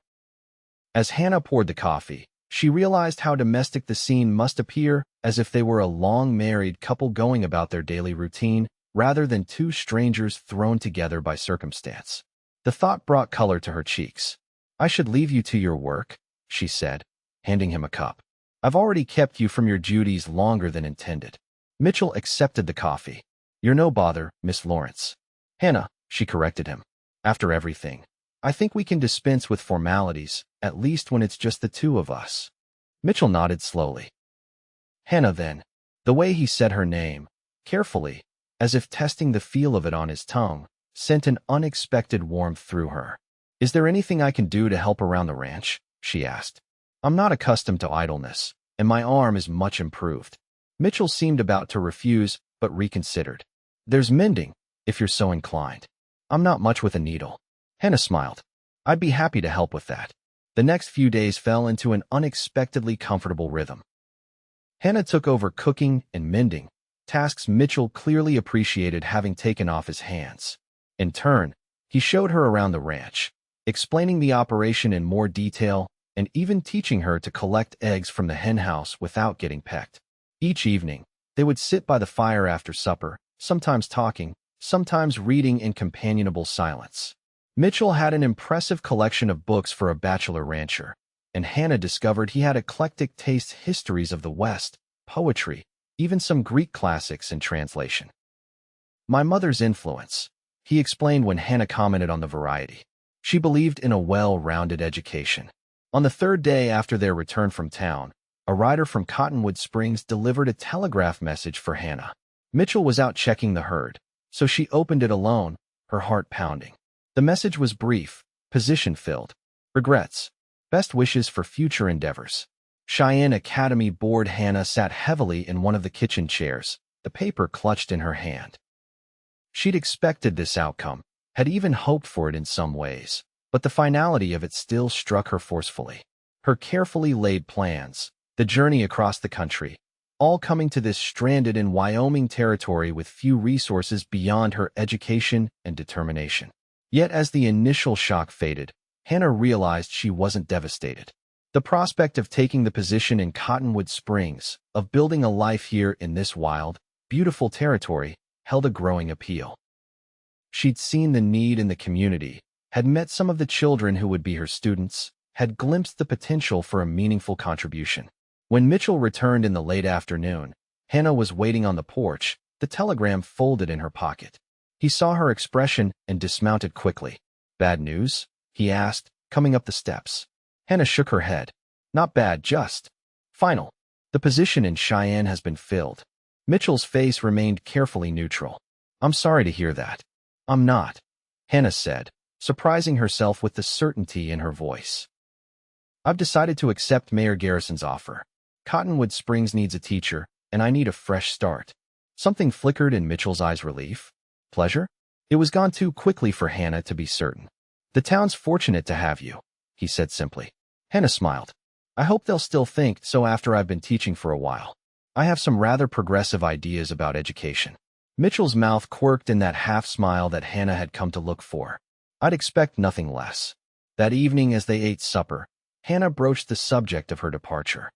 As Hannah poured the coffee, she realized how domestic the scene must appear, as if they were a long-married couple going about their daily routine, rather than 2 strangers thrown together by circumstance. The thought brought color to her cheeks. "I should leave you to your work," she said, handing him a cup. "I've already kept you from your duties longer than intended." Mitchell accepted the coffee. "You're no bother, Miss Lawrence." "Hannah," she corrected him. "After everything, I think we can dispense with formalities, at least when it's just the 2 of us." Mitchell nodded slowly. "Hannah, then." The way he said her name, carefully, as if testing the feel of it on his tongue, sent an unexpected warmth through her. "Is there anything I can do to help around the ranch?" she asked. "I'm not accustomed to idleness, and my arm is much improved." Mitchell seemed about to refuse, but reconsidered. "There's mending, if you're so inclined. I'm not much with a needle." Hannah smiled. "I'd be happy to help with that." The next few days fell into an unexpectedly comfortable rhythm. Hannah took over cooking and mending, tasks Mitchell clearly appreciated having taken off his hands. In turn, he showed her around the ranch, explaining the operation in more detail and even teaching her to collect eggs from the henhouse without getting pecked. Each evening, they would sit by the fire after supper, sometimes talking, sometimes reading in companionable silence. Mitchell had an impressive collection of books for a bachelor rancher, and Hannah discovered he had eclectic taste: histories of the West, poetry, even some Greek classics in translation. "My mother's influence," he explained when Hannah commented on the variety. She believed in a well-rounded education. On the 3rd day after their return from town, a rider from Cottonwood Springs delivered a telegraph message for Hannah. Mitchell was out checking the herd, so she opened it alone, her heart pounding. The message was brief, position-filled. "Regrets. Best wishes for future endeavors." Cheyenne Academy Board. Hannah sat heavily in one of the kitchen chairs, the paper clutched in her hand. She'd expected this outcome, had even hoped for it in some ways, but the finality of it still struck her forcefully. Her carefully laid plans, the journey across the country, all coming to this stranded in Wyoming territory with few resources beyond her education and determination. Yet as the initial shock faded, Hannah realized she wasn't devastated. The prospect of taking the position in Cottonwood Springs, of building a life here in this wild, beautiful territory, held a growing appeal. She'd seen the need in the community, had met some of the children who would be her students, had glimpsed the potential for a meaningful contribution. When Mitchell returned in the late afternoon, Hannah was waiting on the porch, the telegram folded in her pocket. He saw her expression and dismounted quickly. "Bad news?" he asked, coming up the steps. Hannah shook her head. "Not bad, just final. The position in Cheyenne has been filled." Mitchell's face remained carefully neutral. "I'm sorry to hear that." "I'm not," Hannah said, surprising herself with the certainty in her voice. "I've decided to accept Mayor Garrison's offer. Cottonwood Springs needs a teacher, and I need a fresh start." Something flickered in Mitchell's eyes: relief? Pleasure? It was gone too quickly for Hannah to be certain. "The town's fortunate to have you," he said simply. Hannah smiled. "I hope they'll still think so after I've been teaching for a while. I have some rather progressive ideas about education." Mitchell's mouth quirked in that half-smile that Hannah had come to look for. "I'd expect nothing less." That evening as they ate supper, Hannah broached the subject of her departure.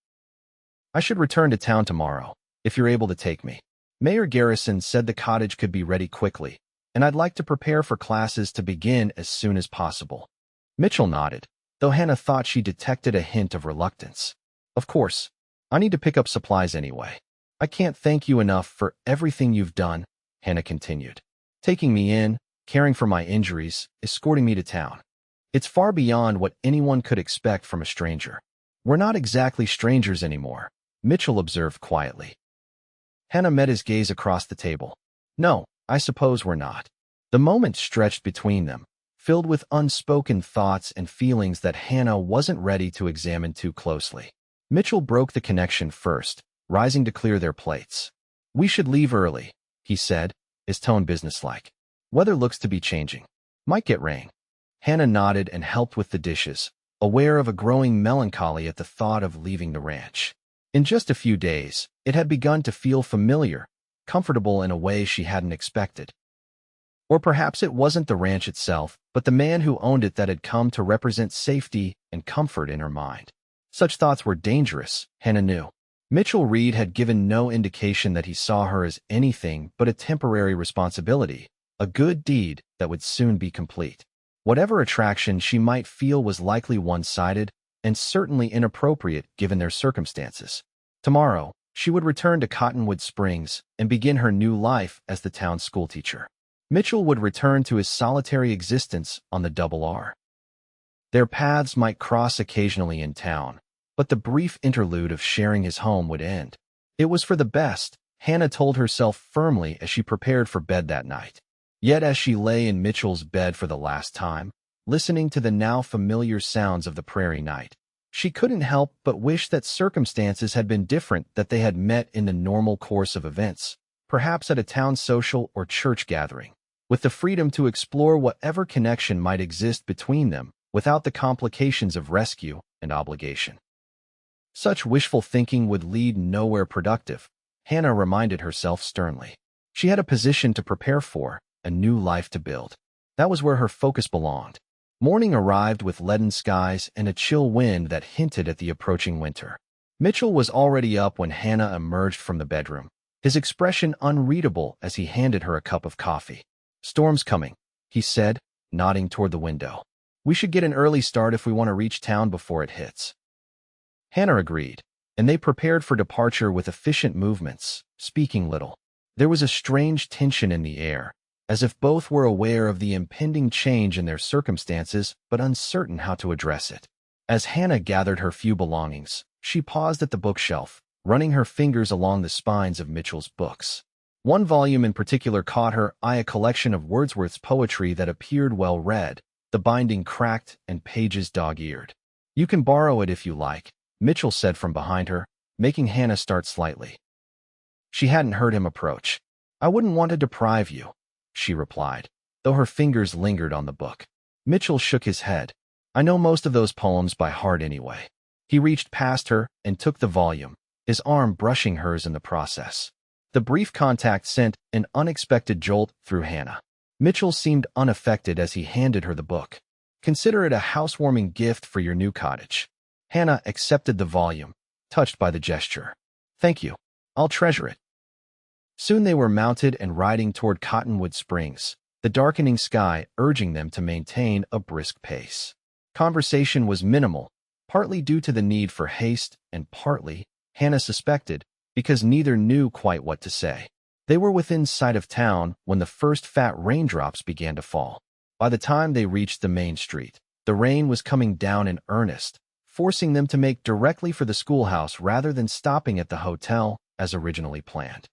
"I should return to town tomorrow, if you're able to take me. Mayor Garrison said the cottage could be ready quickly, and I'd like to prepare for classes to begin as soon as possible." Mitchell nodded, though Hannah thought she detected a hint of reluctance. "Of course. I need to pick up supplies anyway. I can't thank you enough for everything you've done," Hannah continued. "Taking me in, caring for my injuries, escorting me to town. It's far beyond what anyone could expect from a stranger. We're not exactly strangers anymore, Mitchell observed quietly. Hannah met his gaze across the table. No, I suppose we're not. The moment stretched between them, filled with unspoken thoughts and feelings that Hannah wasn't ready to examine too closely. Mitchell broke the connection first, rising to clear their plates. We should leave early, he said, his tone businesslike. Weather looks to be changing. Might get rain. Hannah nodded and helped with the dishes, aware of a growing melancholy at the thought of leaving the ranch. In just a few days, it had begun to feel familiar, comfortable in a way she hadn't expected. Or perhaps it wasn't the ranch itself, but the man who owned it that had come to represent safety and comfort in her mind. Such thoughts were dangerous, Hannah knew. Mitchell Reed had given no indication that he saw her as anything but a temporary responsibility, a good deed that would soon be complete. Whatever attraction she might feel was likely one-sided and certainly inappropriate given their circumstances. Tomorrow, she would return to Cottonwood Springs and begin her new life as the town's schoolteacher. Mitchell would return to his solitary existence on the Double R. Their paths might cross occasionally in town, but the brief interlude of sharing his home would end. It was for the best, Hannah told herself firmly as she prepared for bed that night. Yet as she lay in Mitchell's bed for the last time, listening to the now familiar sounds of the prairie night, she couldn't help but wish that circumstances had been different, that they had met in the normal course of events, perhaps at a town social or church gathering, with the freedom to explore whatever connection might exist between them without the complications of rescue and obligation. Such wishful thinking would lead nowhere productive, Hannah reminded herself sternly. She had a position to prepare for, a new life to build. That was where her focus belonged. Morning arrived with leaden skies and a chill wind that hinted at the approaching winter. Mitchell was already up when Hannah emerged from the bedroom, his expression unreadable as he handed her a cup of coffee. Storm's coming, he said, nodding toward the window. We should get an early start if we want to reach town before it hits. Hannah agreed, and they prepared for departure with efficient movements, speaking little. There was a strange tension in the air, as if both were aware of the impending change in their circumstances but uncertain how to address it. As Hannah gathered her few belongings, she paused at the bookshelf, running her fingers along the spines of Mitchell's books. One volume in particular caught her eye, a collection of Wordsworth's poetry that appeared well read, the binding cracked and pages dog-eared. You can borrow it if you like, Mitchell said from behind her, making Hannah start slightly. She hadn't heard him approach. I wouldn't want to deprive you, she replied, though her fingers lingered on the book. Mitchell shook his head. I know most of those poems by heart anyway. He reached past her and took the volume, his arm brushing hers in the process. The brief contact sent an unexpected jolt through Hannah. Mitchell seemed unaffected as he handed her the book. Consider it a housewarming gift for your new cottage. Hannah accepted the volume, touched by the gesture. Thank you. I'll treasure it. Soon they were mounted and riding toward Cottonwood Springs, the darkening sky urging them to maintain a brisk pace. Conversation was minimal, partly due to the need for haste and partly, Hannah suspected, because neither knew quite what to say. They were within sight of town when the first fat raindrops began to fall. By the time they reached the main street, the rain was coming down in earnest, forcing them to make directly for the schoolhouse rather than stopping at the hotel as originally planned.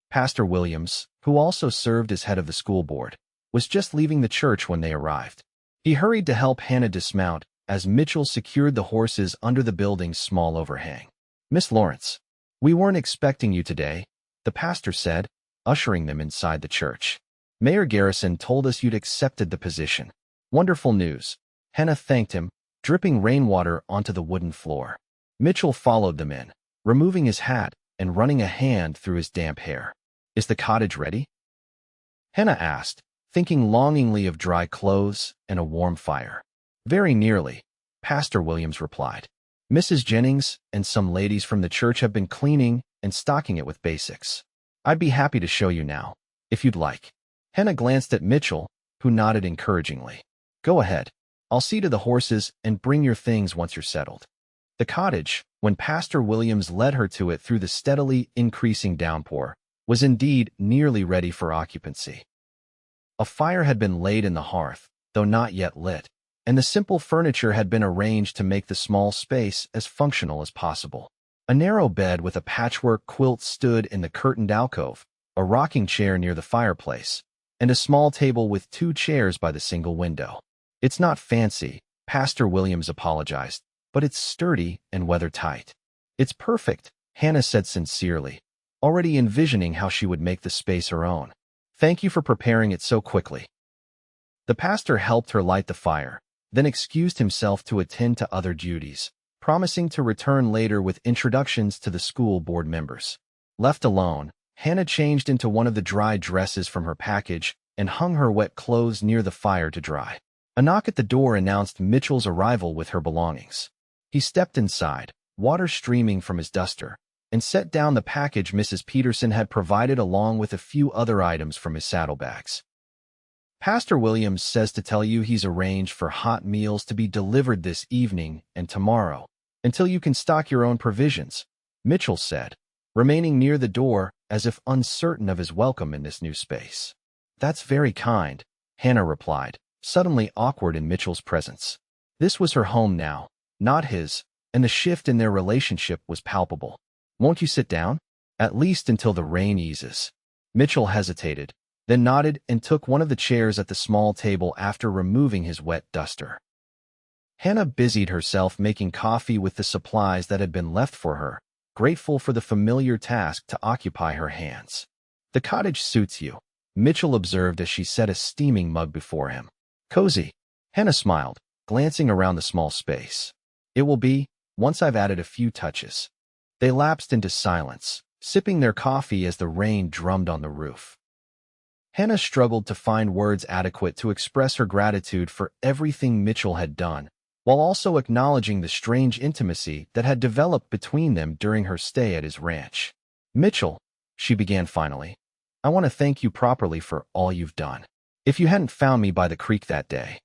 Pastor Williams, who also served as head of the school board, was just leaving the church when they arrived. He hurried to help Hannah dismount as Mitchell secured the horses under the building's small overhang. Miss Lawrence, we weren't expecting you today, the pastor said, ushering them inside the church. Mayor Garrison told us you'd accepted the position. Wonderful news. Hannah thanked him, dripping rainwater onto the wooden floor. Mitchell followed them in, removing his hat and running a hand through his damp hair. Is the cottage ready? Hannah asked, thinking longingly of dry clothes and a warm fire. Very nearly, Pastor Williams replied. Mrs. Jennings and some ladies from the church have been cleaning and stocking it with basics. I'd be happy to show you now, if you'd like. Hannah glanced at Mitchell, who nodded encouragingly. Go ahead. I'll see to the horses and bring your things once you're settled. The cottage, when Pastor Williams led her to it through the steadily increasing downpour, was indeed nearly ready for occupancy. A fire had been laid in the hearth, though not yet lit, and the simple furniture had been arranged to make the small space as functional as possible. A narrow bed with a patchwork quilt stood in the curtained alcove, a rocking chair near the fireplace, and a small table with 2 chairs by the single window. "It's not fancy," Pastor Williams apologized, "but it's sturdy and weather-tight." "It's perfect," Hannah said sincerely, already envisioning how she would make the space her own. "Thank you for preparing it so quickly." The pastor helped her light the fire, then excused himself to attend to other duties, promising to return later with introductions to the school board members. Left alone, Hannah changed into one of the dry dresses from her package and hung her wet clothes near the fire to dry. A knock at the door announced Mitchell's arrival with her belongings. He stepped inside, water streaming from his duster, and set down the package Mrs. Peterson had provided along with a few other items from his saddlebags. "Pastor Williams says to tell you he's arranged for hot meals to be delivered this evening and tomorrow, until you can stock your own provisions," Mitchell said, remaining near the door as if uncertain of his welcome in this new space. "That's very kind," Hannah replied, suddenly awkward in Mitchell's presence. This was her home now, not his, and the shift in their relationship was palpable. "Won't you sit down? At least until the rain eases." Mitchell hesitated, then nodded and took one of the chairs at the small table after removing his wet duster. Hannah busied herself making coffee with the supplies that had been left for her, grateful for the familiar task to occupy her hands. "The cottage suits you," Mitchell observed as she set a steaming mug before him. "Cozy," Hannah smiled, glancing around the small space. "It will be, once I've added a few touches." They lapsed into silence, sipping their coffee as the rain drummed on the roof. Hannah struggled to find words adequate to express her gratitude for everything Mitchell had done, while also acknowledging the strange intimacy that had developed between them during her stay at his ranch. "Mitchell," she began finally, "I want to thank you properly for all you've done. If you hadn't found me by the creek that day,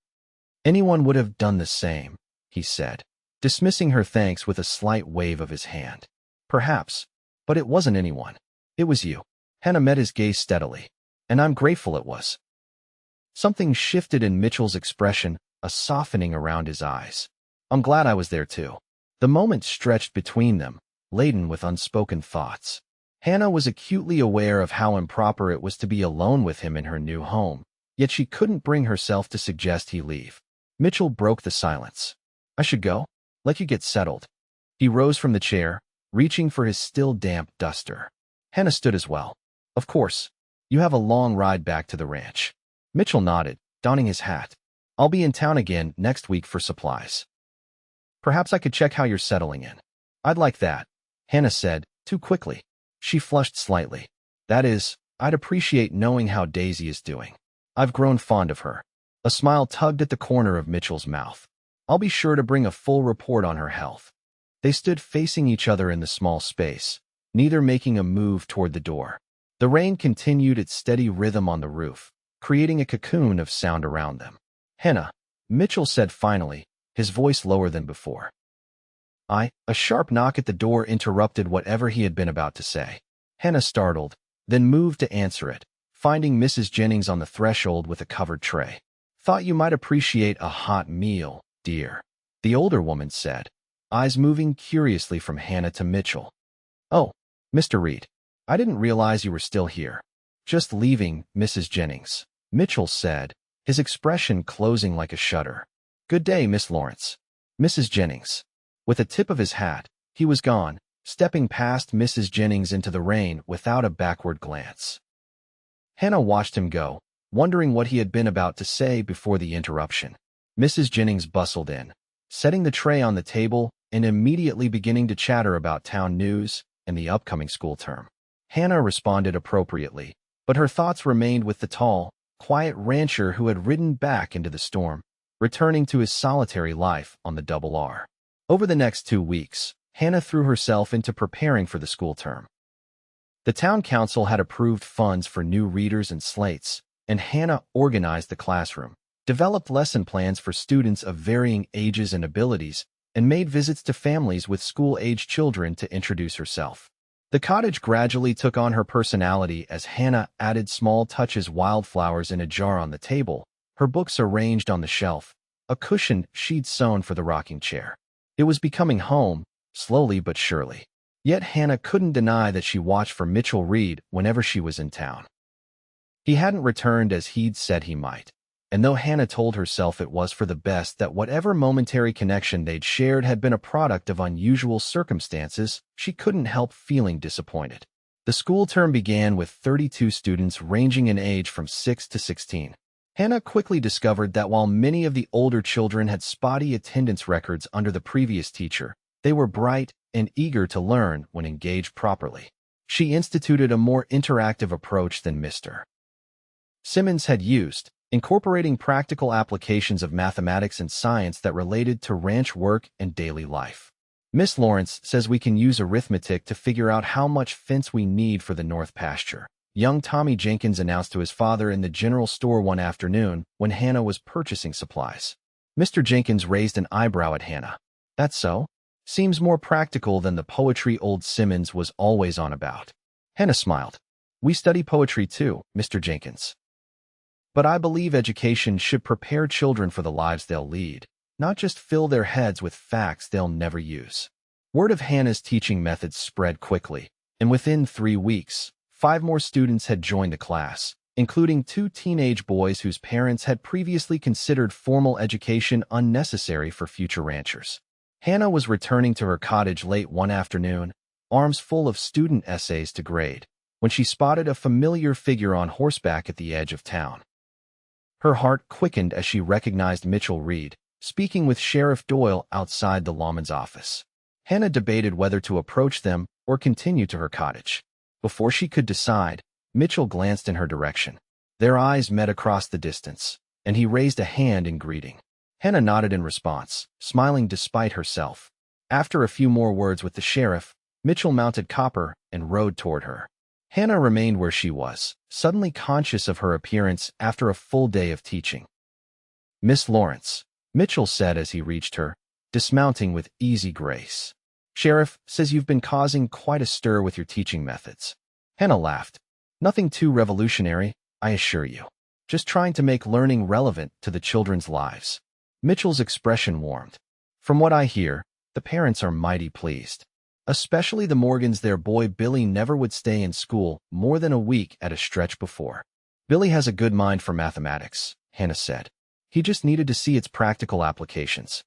anyone would have done the same," he said, dismissing her thanks with a slight wave of his hand. "Perhaps, but it wasn't anyone. It was you." Hannah met his gaze steadily. "And I'm grateful it was." Something shifted in Mitchell's expression, a softening around his eyes. "I'm glad I was there too." The moment stretched between them, laden with unspoken thoughts. Hannah was acutely aware of how improper it was to be alone with him in her new home, yet she couldn't bring herself to suggest he leave. Mitchell broke the silence. "I should go? Let you get settled." He rose from the chair, reaching for his still damp duster. Hannah stood as well. "Of course. You have a long ride back to the ranch." Mitchell nodded, donning his hat. "I'll be in town again next week for supplies. Perhaps I could check how you're settling in." "I'd like that," Hannah said, too quickly. She flushed slightly. "That is, I'd appreciate knowing how Daisy is doing. I've grown fond of her." A smile tugged at the corner of Mitchell's mouth. "I'll be sure to bring a full report on her health." They stood facing each other in the small space, neither making a move toward the door. The rain continued its steady rhythm on the roof, creating a cocoon of sound around them. "Hannah," Mitchell said finally, his voice lower than before. A sharp knock at the door interrupted whatever he had been about to say. Hannah startled, then moved to answer it, finding Mrs. Jennings on the threshold with a covered tray. "Thought you might appreciate a hot meal, dear," the older woman said, eyes moving curiously from Hannah to Mitchell. "Oh, Mr. Reed, I didn't realize you were still here." "Just leaving, Mrs. Jennings," Mitchell said, his expression closing like a shutter. "Good day, Miss Lawrence." "Mrs. Jennings." With a tip of his hat, he was gone, stepping past Mrs. Jennings into the rain without a backward glance. Hannah watched him go, wondering what he had been about to say before the interruption. Mrs. Jennings bustled in, setting the tray on the table and immediately beginning to chatter about town news and the upcoming school term. Hannah responded appropriately, but her thoughts remained with the tall, quiet rancher who had ridden back into the storm, returning to his solitary life on the Double R. Over the next 2 weeks, Hannah threw herself into preparing for the school term. The town council had approved funds for new readers and slates, and Hannah organized the classroom, developed lesson plans for students of varying ages and abilities, and made visits to families with school-age children to introduce herself. The cottage gradually took on her personality as Hannah added small touches, wildflowers in a jar on the table, her books arranged on the shelf, a cushion she'd sewn for the rocking chair. It was becoming home, slowly but surely. Yet Hannah couldn't deny that she watched for Mitchell Reed whenever she was in town. He hadn't returned as he'd said he might, and though Hannah told herself it was for the best that whatever momentary connection they'd shared had been a product of unusual circumstances, she couldn't help feeling disappointed. The school term began with 32 students ranging in age from 6 to 16. Hannah quickly discovered that while many of the older children had spotty attendance records under the previous teacher, they were bright and eager to learn when engaged properly. She instituted a more interactive approach than Mr. Simmons had used, incorporating practical applications of mathematics and science that related to ranch work and daily life. Miss Lawrence says we can use arithmetic to figure out how much fence we need for the north pasture, young Tommy Jenkins announced to his father in the general store one afternoon when Hannah was purchasing supplies. Mr. Jenkins raised an eyebrow at Hannah. That's so? Seems more practical than the poetry old Simmons was always on about. Hannah smiled. We study poetry too, Mr. Jenkins. But I believe education should prepare children for the lives they'll lead, not just fill their heads with facts they'll never use. Word of Hannah's teaching methods spread quickly, and within 3 weeks, 5 more students had joined the class, including 2 teenage boys whose parents had previously considered formal education unnecessary for future ranchers. Hannah was returning to her cottage late one afternoon, arms full of student essays to grade, when she spotted a familiar figure on horseback at the edge of town. Her heart quickened as she recognized Mitchell Reed, speaking with Sheriff Doyle outside the lawman's office. Hannah debated whether to approach them or continue to her cottage. Before she could decide, Mitchell glanced in her direction. Their eyes met across the distance, and he raised a hand in greeting. Hannah nodded in response, smiling despite herself. After a few more words with the sheriff, Mitchell mounted Copper and rode toward her. Hannah remained where she was, suddenly conscious of her appearance after a full day of teaching. Miss Lawrence, Mitchell said as he reached her, dismounting with easy grace. Sheriff says you've been causing quite a stir with your teaching methods. Hannah laughed. Nothing too revolutionary, I assure you. Just trying to make learning relevant to the children's lives. Mitchell's expression warmed. From what I hear, the parents are mighty pleased. Especially the Morgans. Their boy Billy never would stay in school more than a week at a stretch before. Billy has a good mind for mathematics, Hannah said. He just needed to see its practical applications.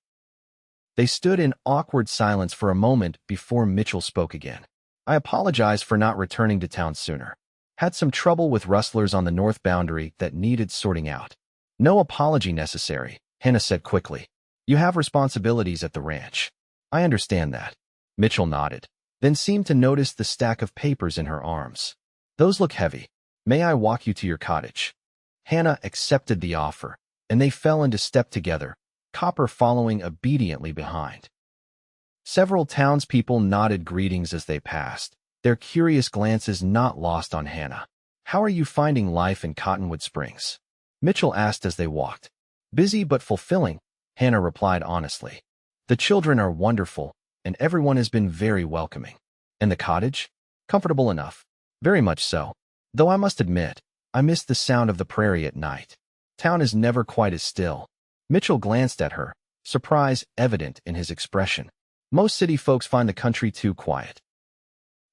They stood in awkward silence for a moment before Mitchell spoke again. I apologize for not returning to town sooner. Had some trouble with rustlers on the north boundary that needed sorting out. No apology necessary, Hannah said quickly. You have responsibilities at the ranch. I understand that. Mitchell nodded, then seemed to notice the stack of papers in her arms. Those look heavy. May I walk you to your cottage? Hannah accepted the offer, and they fell into step together, Copper following obediently behind. Several townspeople nodded greetings as they passed, their curious glances not lost on Hannah. How are you finding life in Cottonwood Springs? Mitchell asked as they walked. Busy but fulfilling, Hannah replied honestly. The children are wonderful, and everyone has been very welcoming. And the cottage? Comfortable enough. Very much so. Though I must admit, I miss the sound of the prairie at night. Town is never quite as still. Mitchell glanced at her, surprise evident in his expression. Most city folks find the country too quiet.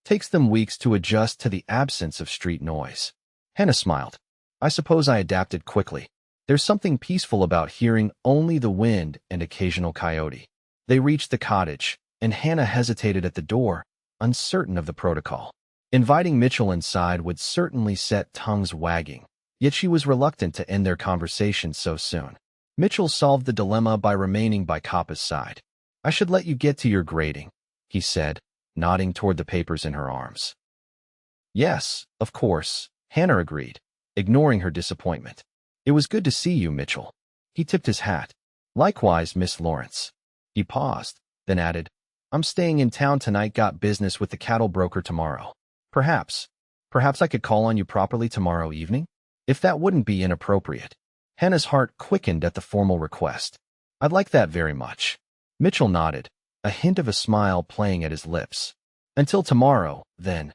Takes them weeks to adjust to the absence of street noise. Hannah smiled. I suppose I adapted quickly. There's something peaceful about hearing only the wind and occasional coyote. They reached the cottage, and Hannah hesitated at the door, uncertain of the protocol. Inviting Mitchell inside would certainly set tongues wagging, yet she was reluctant to end their conversation so soon. Mitchell solved the dilemma by remaining by Coppa's side. I should let you get to your grading, he said, nodding toward the papers in her arms. Yes, of course, Hannah agreed, ignoring her disappointment. It was good to see you, Mitchell. He tipped his hat. Likewise, Miss Lawrence. He paused, then added, I'm staying in town tonight, got business with the cattle broker tomorrow. Perhaps I could call on you properly tomorrow evening? If that wouldn't be inappropriate. Hannah's heart quickened at the formal request. I'd like that very much. Mitchell nodded, a hint of a smile playing at his lips. Until tomorrow, then.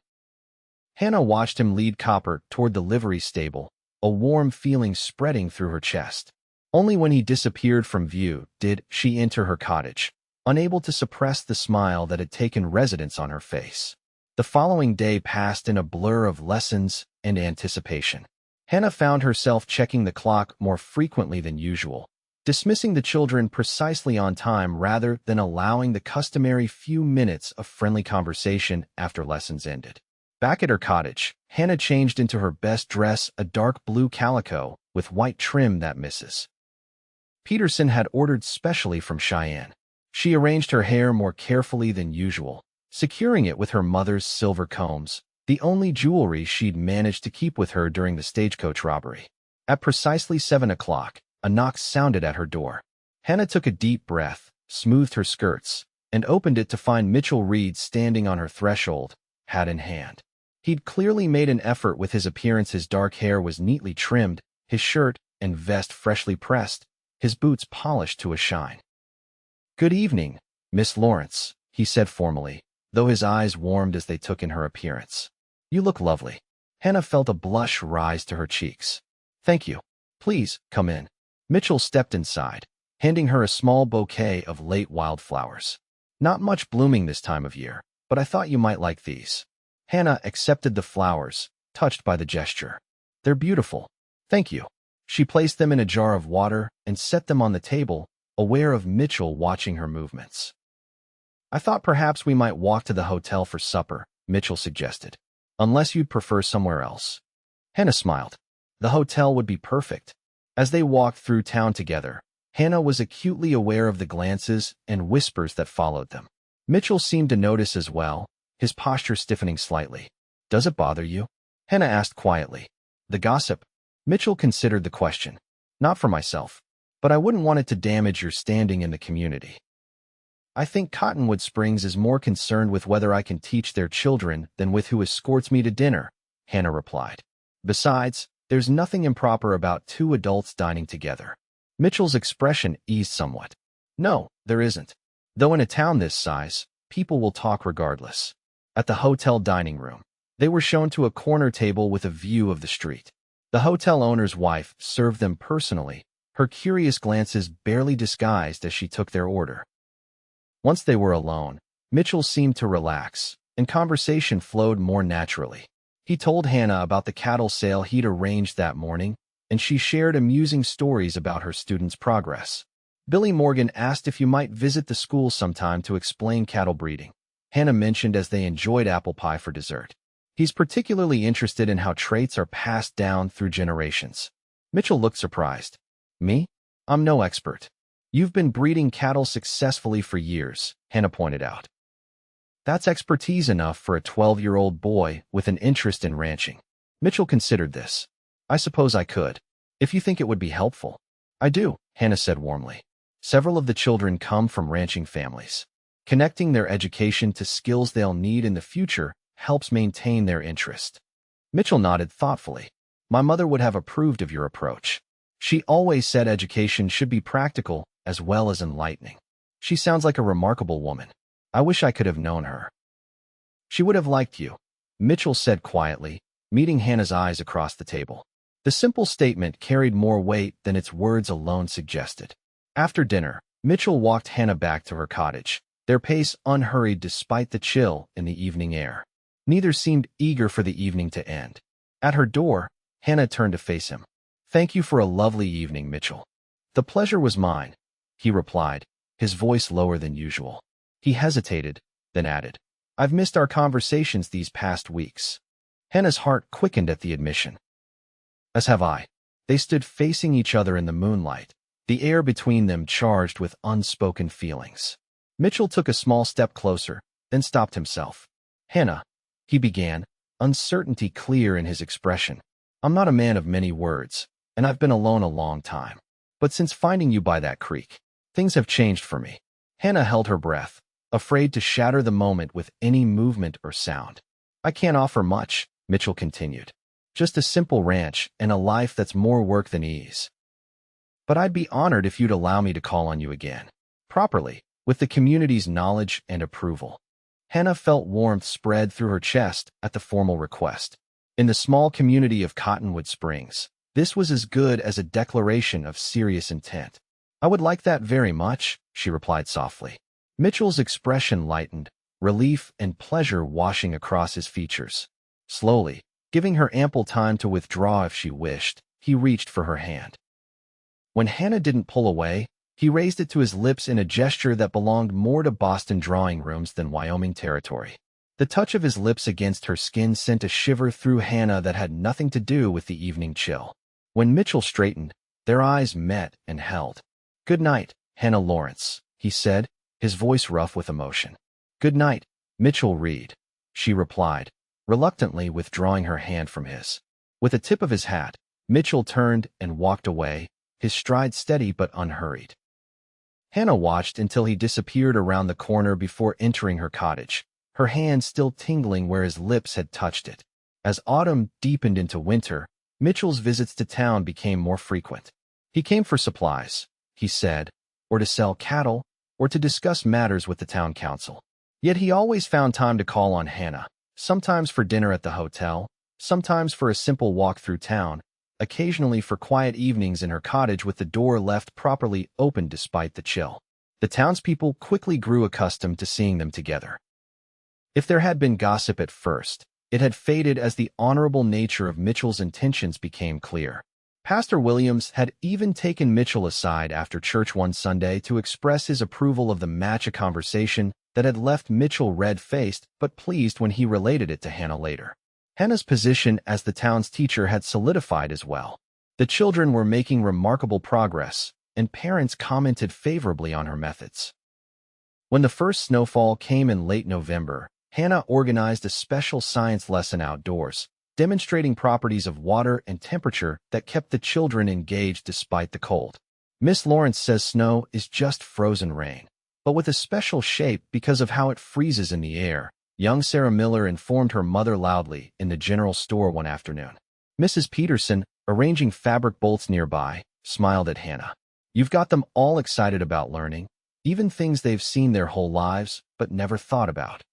Hannah watched him lead Copper toward the livery stable, a warm feeling spreading through her chest. Only when he disappeared from view did she enter her cottage, unable to suppress the smile that had taken residence on her face. The following day passed in a blur of lessons and anticipation. Hannah found herself checking the clock more frequently than usual, dismissing the children precisely on time rather than allowing the customary few minutes of friendly conversation after lessons ended. Back at her cottage, Hannah changed into her best dress, a dark blue calico with white trim that Mrs. Peterson had ordered specially from Cheyenne. She arranged her hair more carefully than usual, securing it with her mother's silver combs, the only jewelry she'd managed to keep with her during the stagecoach robbery. At precisely 7 o'clock, a knock sounded at her door. Hannah took a deep breath, smoothed her skirts, and opened it to find Mitchell Reed standing on her threshold, hat in hand. He'd clearly made an effort with his appearance. His dark hair was neatly trimmed, his shirt and vest freshly pressed, his boots polished to a shine. "Good evening, Miss Lawrence," he said formally, though his eyes warmed as they took in her appearance. "You look lovely." Hannah felt a blush rise to her cheeks. "Thank you. Please, come in." Mitchell stepped inside, handing her a small bouquet of late wildflowers. "Not much blooming this time of year, but I thought you might like these." Hannah accepted the flowers, touched by the gesture. "They're beautiful. Thank you." She placed them in a jar of water and set them on the table, aware of Mitchell watching her movements. "I thought perhaps we might walk to the hotel for supper," Mitchell suggested. "Unless you'd prefer somewhere else." Hannah smiled. The hotel would be perfect. As they walked through town together, Hannah was acutely aware of the glances and whispers that followed them. Mitchell seemed to notice as well, his posture stiffening slightly. "Does it bother you?" Hannah asked quietly. "The gossip?" Mitchell considered the question. "Not for myself, but I wouldn't want it to damage your standing in the community. I think Cottonwood Springs is more concerned with whether I can teach their children than with who escorts me to dinner," Hannah replied. "Besides, there's nothing improper about two adults dining together." Mitchell's expression eased somewhat. "No, there isn't. Though in a town this size, people will talk regardless." At the hotel dining room, they were shown to a corner table with a view of the street. The hotel owner's wife served them personally, her curious glances barely disguised as she took their order. Once they were alone, Mitchell seemed to relax, and conversation flowed more naturally. He told Hannah about the cattle sale he'd arranged that morning, and she shared amusing stories about her students' progress. Billy Morgan asked if you might visit the school sometime to explain cattle breeding. Hannah mentioned as they enjoyed apple pie for dessert. "He's particularly interested in how traits are passed down through generations." Mitchell looked surprised. "Me? I'm no expert." "You've been breeding cattle successfully for years," Hannah pointed out. "That's expertise enough for a 12-year-old boy with an interest in ranching." Mitchell considered this. "I suppose I could, if you think it would be helpful." "I do," Hannah said warmly. "Several of the children come from ranching families. Connecting their education to skills they'll need in the future helps maintain their interest." Mitchell nodded thoughtfully. "My mother would have approved of your approach. She always said education should be practical as well as enlightening. She sounds like a remarkable woman. I wish I could have known her." "She would have liked you," Mitchell said quietly, meeting Hannah's eyes across the table. The simple statement carried more weight than its words alone suggested. After dinner, Mitchell walked Hannah back to her cottage, their pace unhurried despite the chill in the evening air. Neither seemed eager for the evening to end. At her door, Hannah turned to face him. "Thank you for a lovely evening, Mitchell." "The pleasure was mine," he replied, his voice lower than usual. He hesitated, then added, "I've missed our conversations these past weeks." Hannah's heart quickened at the admission. "As have I." They stood facing each other in the moonlight, the air between them charged with unspoken feelings. Mitchell took a small step closer, then stopped himself. "Hannah," he began, uncertainty clear in his expression. "I'm not a man of many words, and I've been alone a long time. But since finding you by that creek, things have changed for me." Hannah held her breath, afraid to shatter the moment with any movement or sound. "I can't offer much," Mitchell continued. "Just a simple ranch and a life that's more work than ease. But I'd be honored if you'd allow me to call on you again. Properly, with the community's knowledge and approval." Hannah felt warmth spread through her chest at the formal request. In the small community of Cottonwood Springs, this was as good as a declaration of serious intent. "I would like that very much," she replied softly. Mitchell's expression lightened, relief and pleasure washing across his features. Slowly, giving her ample time to withdraw if she wished, he reached for her hand. When Hannah didn't pull away, he raised it to his lips in a gesture that belonged more to Boston drawing rooms than Wyoming territory. The touch of his lips against her skin sent a shiver through Hannah that had nothing to do with the evening chill. When Mitchell straightened, their eyes met and held. "Good night, Hannah Lawrence," he said, his voice rough with emotion. "Good night, Mitchell Reed," she replied, reluctantly withdrawing her hand from his. With a tip of his hat, Mitchell turned and walked away, his stride steady but unhurried. Hannah watched until he disappeared around the corner before entering her cottage, her hand still tingling where his lips had touched it. As autumn deepened into winter, Mitchell's visits to town became more frequent. He came for supplies, he said, or to sell cattle, or to discuss matters with the town council. Yet he always found time to call on Hannah, sometimes for dinner at the hotel, sometimes for a simple walk through town, occasionally for quiet evenings in her cottage with the door left properly open despite the chill. The townspeople quickly grew accustomed to seeing them together. If there had been gossip at first, it had faded as the honorable nature of Mitchell's intentions became clear. Pastor Williams had even taken Mitchell aside after church one Sunday to express his approval of the match, a conversation that had left Mitchell red-faced but pleased when he related it to Hannah later. Hannah's position as the town's teacher had solidified as well. The children were making remarkable progress, and parents commented favorably on her methods. When the first snowfall came in late November, Hannah organized a special science lesson outdoors, demonstrating properties of water and temperature that kept the children engaged despite the cold. "Miss Lawrence says snow is just frozen rain, but with a special shape because of how it freezes in the air," young Sarah Miller informed her mother loudly in the general store one afternoon. Mrs. Peterson, arranging fabric bolts nearby, smiled at Hannah. "You've got them all excited about learning, even things they've seen their whole lives but never thought about."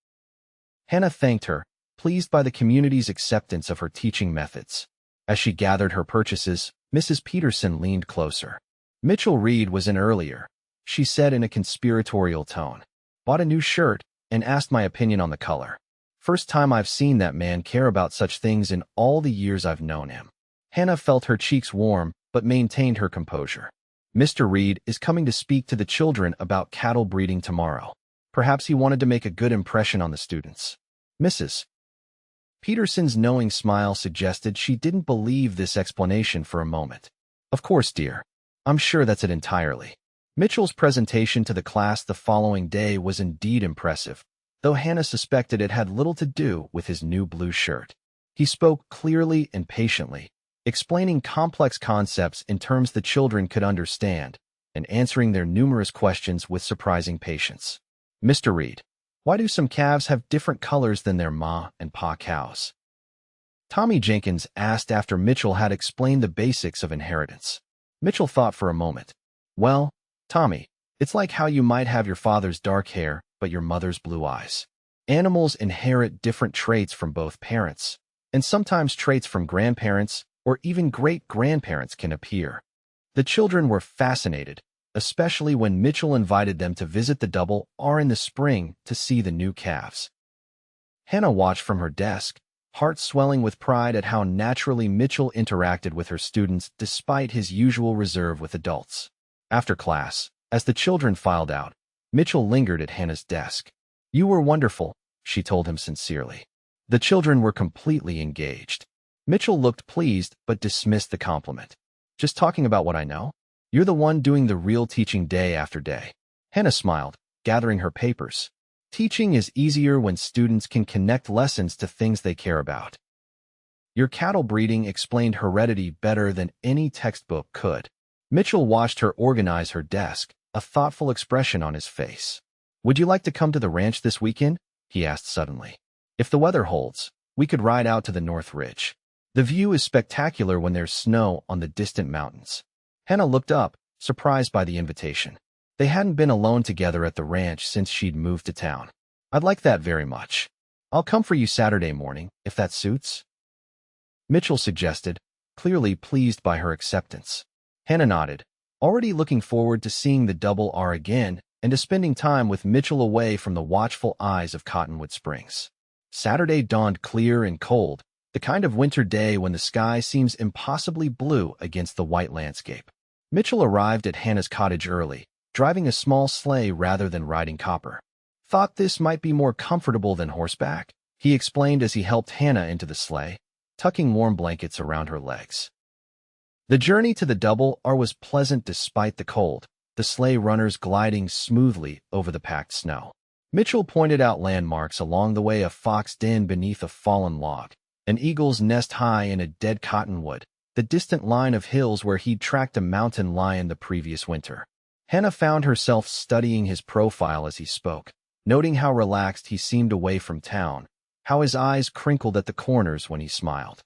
Hannah thanked her, pleased by the community's acceptance of her teaching methods. As she gathered her purchases, Mrs. Peterson leaned closer. "Mitchell Reed was in earlier," she said in a conspiratorial tone. "Bought a new shirt and asked my opinion on the color. First time I've seen that man care about such things in all the years I've known him." Hannah felt her cheeks warm but maintained her composure. "Mr. Reed is coming to speak to the children about cattle breeding tomorrow. Perhaps he wanted to make a good impression on the students." Mrs. Peterson's knowing smile suggested she didn't believe this explanation for a moment. "Of course, dear. I'm sure that's it entirely." Mitchell's presentation to the class the following day was indeed impressive, though Hannah suspected it had little to do with his new blue shirt. He spoke clearly and patiently, explaining complex concepts in terms the children could understand, and answering their numerous questions with surprising patience. "Mr. Reed, why do some calves have different colors than their ma and pa cows?" Tommy Jenkins asked after Mitchell had explained the basics of inheritance. Mitchell thought for a moment. "Well, Tommy, it's like how you might have your father's dark hair but your mother's blue eyes. Animals inherit different traits from both parents, and sometimes traits from grandparents or even great-grandparents can appear." The children were fascinated, especially when Mitchell invited them to visit the Double R in the spring to see the new calves. Hannah watched from her desk, heart swelling with pride at how naturally Mitchell interacted with her students despite his usual reserve with adults. After class, as the children filed out, Mitchell lingered at Hannah's desk. "You were wonderful," she told him sincerely. The children were completely engaged. Mitchell looked pleased but dismissed the compliment. "Just talking about what I know? You're the one doing the real teaching day after day." Hannah smiled, gathering her papers. "Teaching is easier when students can connect lessons to things they care about. Your cattle breeding explained heredity better than any textbook could." Mitchell watched her organize her desk, a thoughtful expression on his face. "Would you like to come to the ranch this weekend?" he asked suddenly. "If the weather holds, we could ride out to the North Ridge. The view is spectacular when there's snow on the distant mountains." Hannah looked up, surprised by the invitation. They hadn't been alone together at the ranch since she'd moved to town. I'd like that very much. I'll come for you Saturday morning, if that suits. Mitchell suggested, clearly pleased by her acceptance. Hannah nodded, already looking forward to seeing the double R again and to spending time with Mitchell away from the watchful eyes of Cottonwood Springs. Saturday dawned clear and cold, the kind of winter day when the sky seems impossibly blue against the white landscape. Mitchell arrived at Hannah's cottage early, driving a small sleigh rather than riding Copper. Thought this might be more comfortable than horseback, he explained as he helped Hannah into the sleigh, tucking warm blankets around her legs. The journey to the Double R was pleasant despite the cold, the sleigh runners gliding smoothly over the packed snow. Mitchell pointed out landmarks along the way: a fox den beneath a fallen log, an eagle's nest high in a dead cottonwood, the distant line of hills where he'd tracked a mountain lion the previous winter. Hannah found herself studying his profile as he spoke, noting how relaxed he seemed away from town, how his eyes crinkled at the corners when he smiled.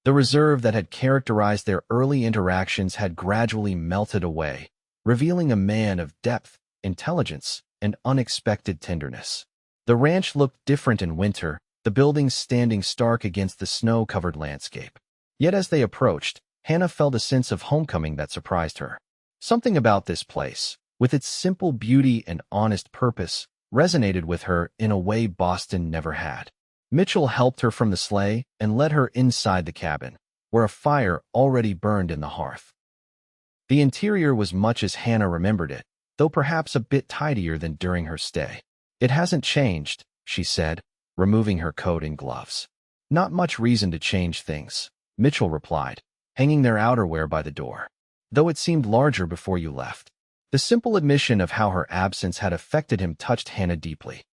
The reserve that had characterized their early interactions had gradually melted away, revealing a man of depth, intelligence, and unexpected tenderness. The ranch looked different in winter, the buildings standing stark against the snow-covered landscape. Yet as they approached, Hannah felt a sense of homecoming that surprised her. Something about this place, with its simple beauty and honest purpose, resonated with her in a way Boston never had. Mitchell helped her from the sleigh and led her inside the cabin, where a fire already burned in the hearth. The interior was much as Hannah remembered it, though perhaps a bit tidier than during her stay. "It hasn't changed," she said, removing her coat and gloves. "Not much reason to change things," Mitchell replied, hanging their outerwear by the door. "Though it seemed larger before you left." The simple admission of how her absence had affected him touched Hannah deeply.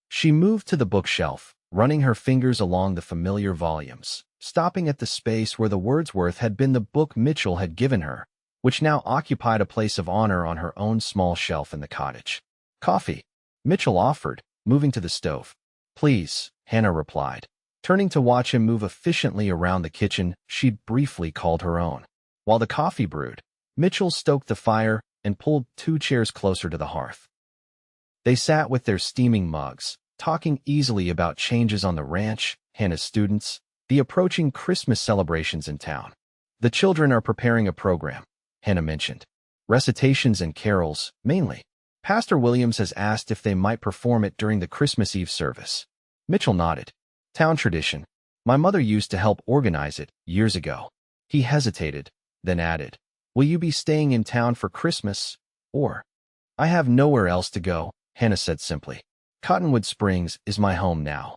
She moved to the bookshelf, running her fingers along the familiar volumes, stopping at the space where the Wordsworth had been the book Mitchell had given her, which now occupied a place of honor on her own small shelf in the cottage. "Coffee," Mitchell offered, moving to the stove. "Please," Hannah replied, turning to watch him move efficiently around the kitchen she'd briefly called her own. While the coffee brewed, Mitchell stoked the fire and pulled 2 chairs closer to the hearth. They sat with their steaming mugs, talking easily about changes on the ranch, Hannah's students, the approaching Christmas celebrations in town. "The children are preparing a program," Hannah mentioned. "Recitations and carols, mainly. Pastor Williams has asked if they might perform it during the Christmas Eve service." Mitchell nodded. "Town tradition. My mother used to help organize it years ago." He hesitated, then added, "Will you be staying in town for Christmas, or?" "I have nowhere else to go," Hannah said simply. "Cottonwood Springs is my home now."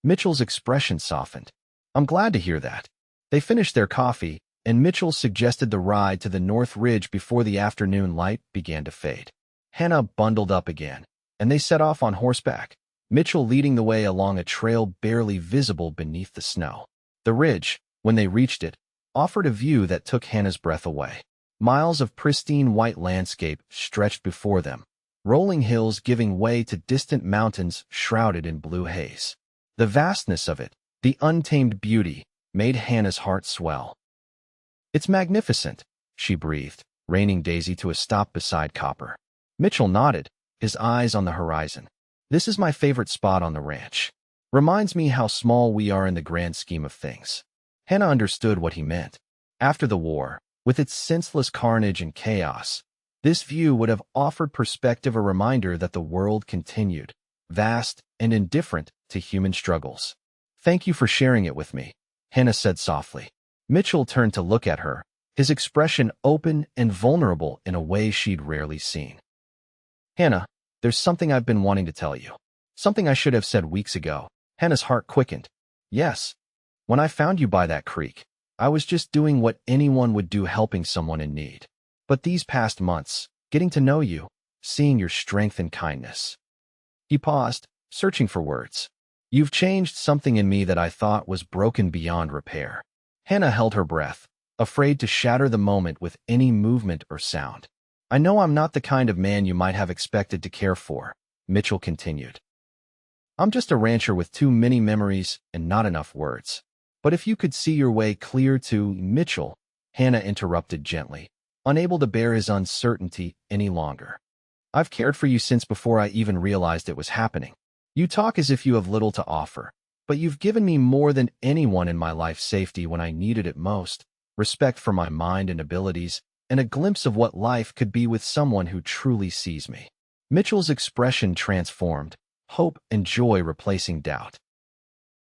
Mitchell's expression softened. "I'm glad to hear that." They finished their coffee, and Mitchell suggested the ride to the North Ridge before the afternoon light began to fade. Hannah bundled up again, and they set off on horseback, Mitchell leading the way along a trail barely visible beneath the snow. The ridge, when they reached it, offered a view that took Hannah's breath away. Miles of pristine white landscape stretched before them, rolling hills giving way to distant mountains shrouded in blue haze. The vastness of it, the untamed beauty, made Hannah's heart swell. "It's magnificent," she breathed, reining Daisy to a stop beside Copper. Mitchell nodded, his eyes on the horizon. "This is my favorite spot on the ranch. Reminds me how small we are in the grand scheme of things." Hannah understood what he meant. After the war, with its senseless carnage and chaos, this view would have offered perspective, a reminder that the world continued, vast and indifferent to human struggles. "Thank you for sharing it with me," Hannah said softly. Mitchell turned to look at her, his expression open and vulnerable in a way she'd rarely seen. "Hannah, there's something I've been wanting to tell you. Something I should have said weeks ago." Hannah's heart quickened. "Yes. When I found you by that creek, I was just doing what anyone would do, helping someone in need. But these past months, getting to know you, seeing your strength and kindness." He paused, searching for words. "You've changed something in me that I thought was broken beyond repair." Hannah held her breath, afraid to shatter the moment with any movement or sound. "I know I'm not the kind of man you might have expected to care for," Mitchell continued. "I'm just a rancher with too many memories and not enough words. But if you could see your way clear to—" "Mitchell," Hannah interrupted gently, unable to bear his uncertainty any longer. I've cared for you since before I even realized it was happening. You talk as if you have little to offer, but you've given me more than anyone in my life: safety when I needed it most, respect for my mind and abilities, and a glimpse of what life could be with someone who truly sees me." Mitchell's expression transformed, hope and joy replacing doubt.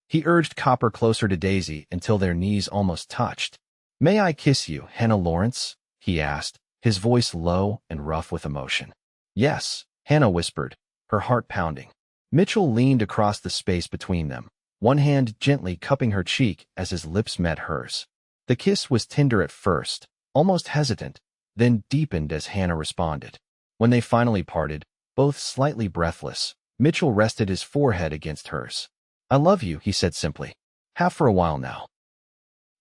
He urged Copper closer to Daisy until their knees almost touched. "May I kiss you, Hannah Lawrence?" he asked, his voice low and rough with emotion. "Yes," Hannah whispered, her heart pounding. Mitchell leaned across the space between them, one hand gently cupping her cheek as his lips met hers. The kiss was tender at first, almost hesitant, then deepened as Hannah responded. When they finally parted, both slightly breathless, Mitchell rested his forehead against hers. "I love you," he said simply. "Have for a while now."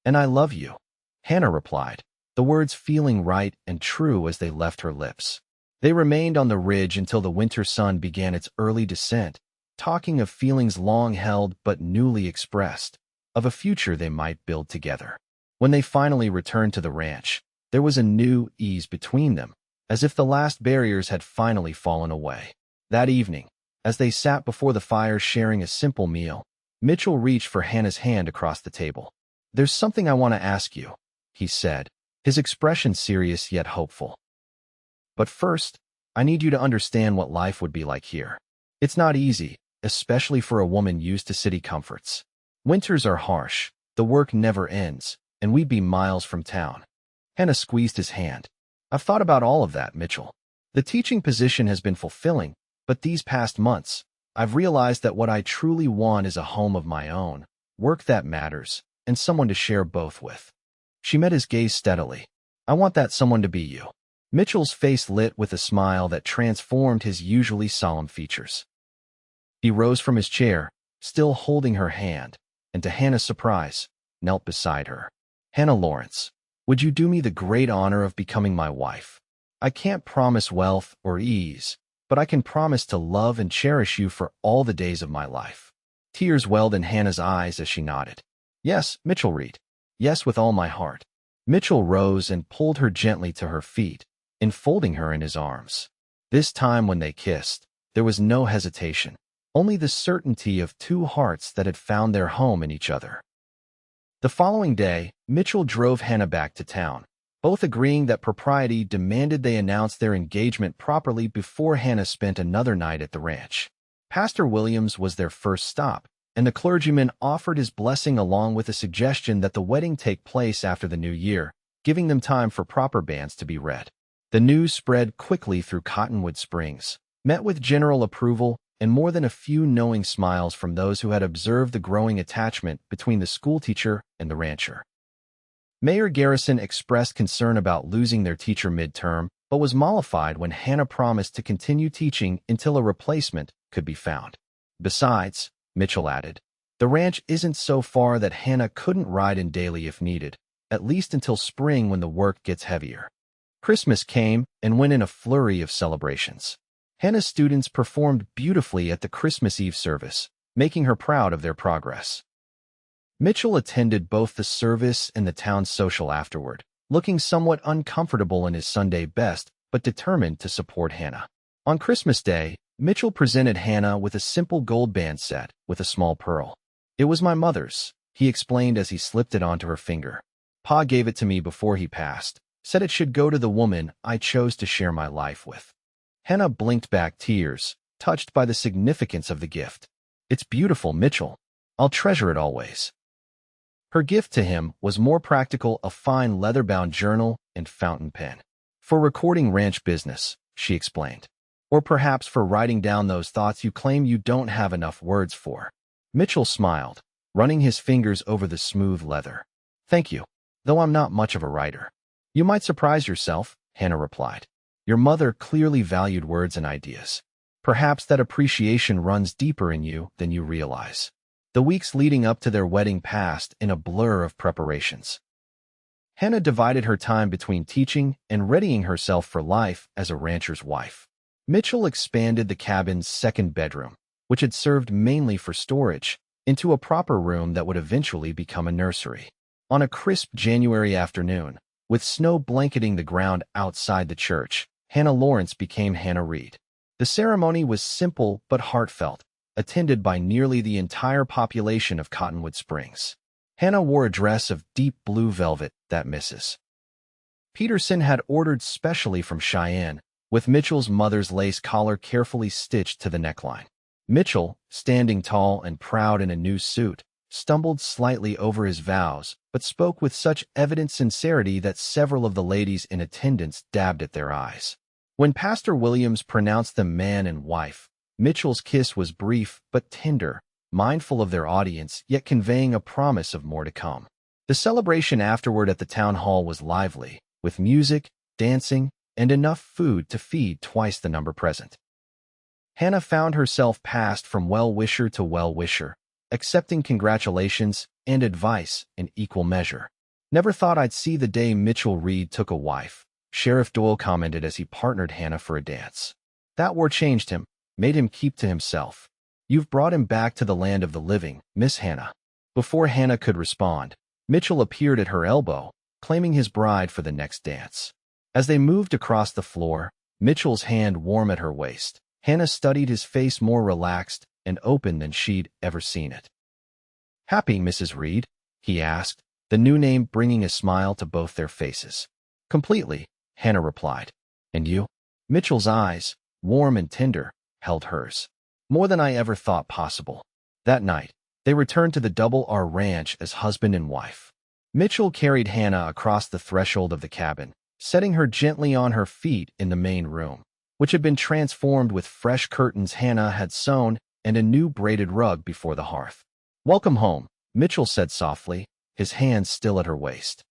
"And I love you," Hannah replied, the words feeling right and true as they left her lips. They remained on the ridge until the winter sun began its early descent, talking of feelings long held but newly expressed, of a future they might build together. When they finally returned to the ranch, there was a new ease between them, as if the last barriers had finally fallen away. That evening, as they sat before the fire sharing a simple meal, Mitchell reached for Hannah's hand across the table. "There's something I want to ask you," he said, his expression serious yet hopeful. "But first, I need you to understand what life would be like here. It's not easy, especially for a woman used to city comforts. Winters are harsh, the work never ends, and we'd be miles from town." Hannah squeezed his hand. "I've thought about all of that, Mitchell. The teaching position has been fulfilling, but these past months, I've realized that what I truly want is a home of my own, work that matters, and someone to share both with." She met his gaze steadily. "I want that someone to be you." Mitchell's face lit with a smile that transformed his usually solemn features. He rose from his chair, still holding her hand, and to Hannah's surprise, knelt beside her. "Hannah Lawrence, would you do me the great honor of becoming my wife? I can't promise wealth or ease, but I can promise to love and cherish you for all the days of my life." Tears welled in Hannah's eyes as she nodded. "Yes, Mitchell Reed. Yes, with all my heart." Mitchell rose and pulled her gently to her feet, enfolding her in his arms. This time when they kissed, there was no hesitation, only the certainty of two hearts that had found their home in each other. The following day, Mitchell drove Hannah back to town, both agreeing that propriety demanded they announce their engagement properly before Hannah spent another night at the ranch. Pastor Williams was their first stop, and the clergyman offered his blessing along with a suggestion that the wedding take place after the new year, giving them time for proper banns to be read. The news spread quickly through Cottonwood Springs, met with general approval and more than a few knowing smiles from those who had observed the growing attachment between the schoolteacher and the rancher. Mayor Garrison expressed concern about losing their teacher midterm, but was mollified when Hannah promised to continue teaching until a replacement could be found. "Besides," Mitchell added, "the ranch isn't so far that Hannah couldn't ride in daily if needed, at least until spring when the work gets heavier." Christmas came and went in a flurry of celebrations. Hannah's students performed beautifully at the Christmas Eve service, making her proud of their progress. Mitchell attended both the service and the town's social afterward, looking somewhat uncomfortable in his Sunday best, but determined to support Hannah. On Christmas Day, Mitchell presented Hannah with a simple gold band set with a small pearl. "It was my mother's," he explained as he slipped it onto her finger. "Pa gave it to me before he passed, said it should go to the woman I chose to share my life with." Hannah blinked back tears, touched by the significance of the gift. "It's beautiful, Mitchell. I'll treasure it always." Her gift to him was more practical: a fine leather-bound journal and fountain pen. "For recording ranch business," she explained. "Or perhaps for writing down those thoughts you claim you don't have enough words for." Mitchell smiled, running his fingers over the smooth leather. "Thank you, though I'm not much of a writer." "You might surprise yourself," Hannah replied. "Your mother clearly valued words and ideas. Perhaps that appreciation runs deeper in you than you realize." The weeks leading up to their wedding passed in a blur of preparations. Hannah divided her time between teaching and readying herself for life as a rancher's wife. Mitchell expanded the cabin's second bedroom, which had served mainly for storage, into a proper room that would eventually become a nursery. On a crisp January afternoon, with snow blanketing the ground outside the church, Hannah Lawrence became Hannah Reed. The ceremony was simple but heartfelt, attended by nearly the entire population of Cottonwood Springs. Hannah wore a dress of deep blue velvet that Mrs. Peterson had ordered specially from Cheyenne, with Mitchell's mother's lace collar carefully stitched to the neckline. Mitchell, standing tall and proud in a new suit, stumbled slightly over his vows, but spoke with such evident sincerity that several of the ladies in attendance dabbed at their eyes. When Pastor Williams pronounced them man and wife, Mitchell's kiss was brief but tender, mindful of their audience, yet conveying a promise of more to come. The celebration afterward at the town hall was lively, with music, dancing, and enough food to feed twice the number present. Hannah found herself passed from well-wisher to well-wisher, accepting congratulations and advice in equal measure. "Never thought I'd see the day Mitchell Reed took a wife," Sheriff Doyle commented as he partnered Hannah for a dance. "That war changed him, made him keep to himself. You've brought him back to the land of the living, Miss Hannah." Before Hannah could respond, Mitchell appeared at her elbow, claiming his bride for the next dance. As they moved across the floor, Mitchell's hand warm at her waist, Hannah studied his face more relaxed and open than she'd ever seen it. "Happy, Mrs. Reed?" he asked, the new name bringing a smile to both their faces. "Completely," Hannah replied. "And you?" Mitchell's eyes, warm and tender, held hers. "More than I ever thought possible." That night, they returned to the Double R Ranch as husband and wife. Mitchell carried Hannah across the threshold of the cabin, setting her gently on her feet in the main room, which had been transformed with fresh curtains Hannah had sewn and a new braided rug before the hearth. "Welcome home," Mitchell said softly, his hands still at her waist.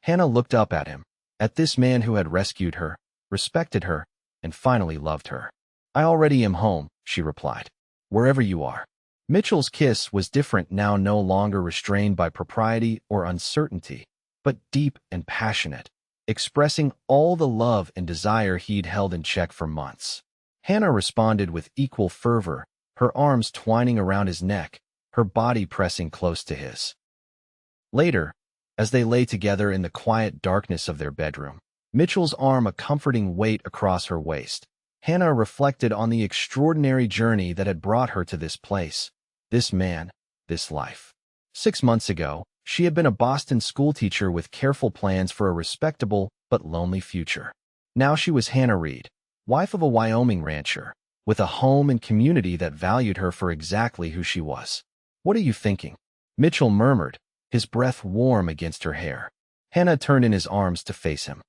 Hannah looked up at him, at this man who had rescued her, respected her, and finally loved her. "I already am home," she replied. "Wherever you are." Mitchell's kiss was different now, no longer restrained by propriety or uncertainty, but deep and passionate, expressing all the love and desire he'd held in check for months. Hannah responded with equal fervor, her arms twining around his neck, her body pressing close to his. Later, as they lay together in the quiet darkness of their bedroom, Mitchell's arm a comforting weight across her waist, Hannah reflected on the extraordinary journey that had brought her to this place, this man, this life. 6 months ago, she had been a Boston schoolteacher with careful plans for a respectable but lonely future. Now she was Hannah Reed, wife of a Wyoming rancher, with a home and community that valued her for exactly who she was. "What are you thinking?" Mitchell murmured, his breath warm against her hair. Hannah turned in his arms to face him.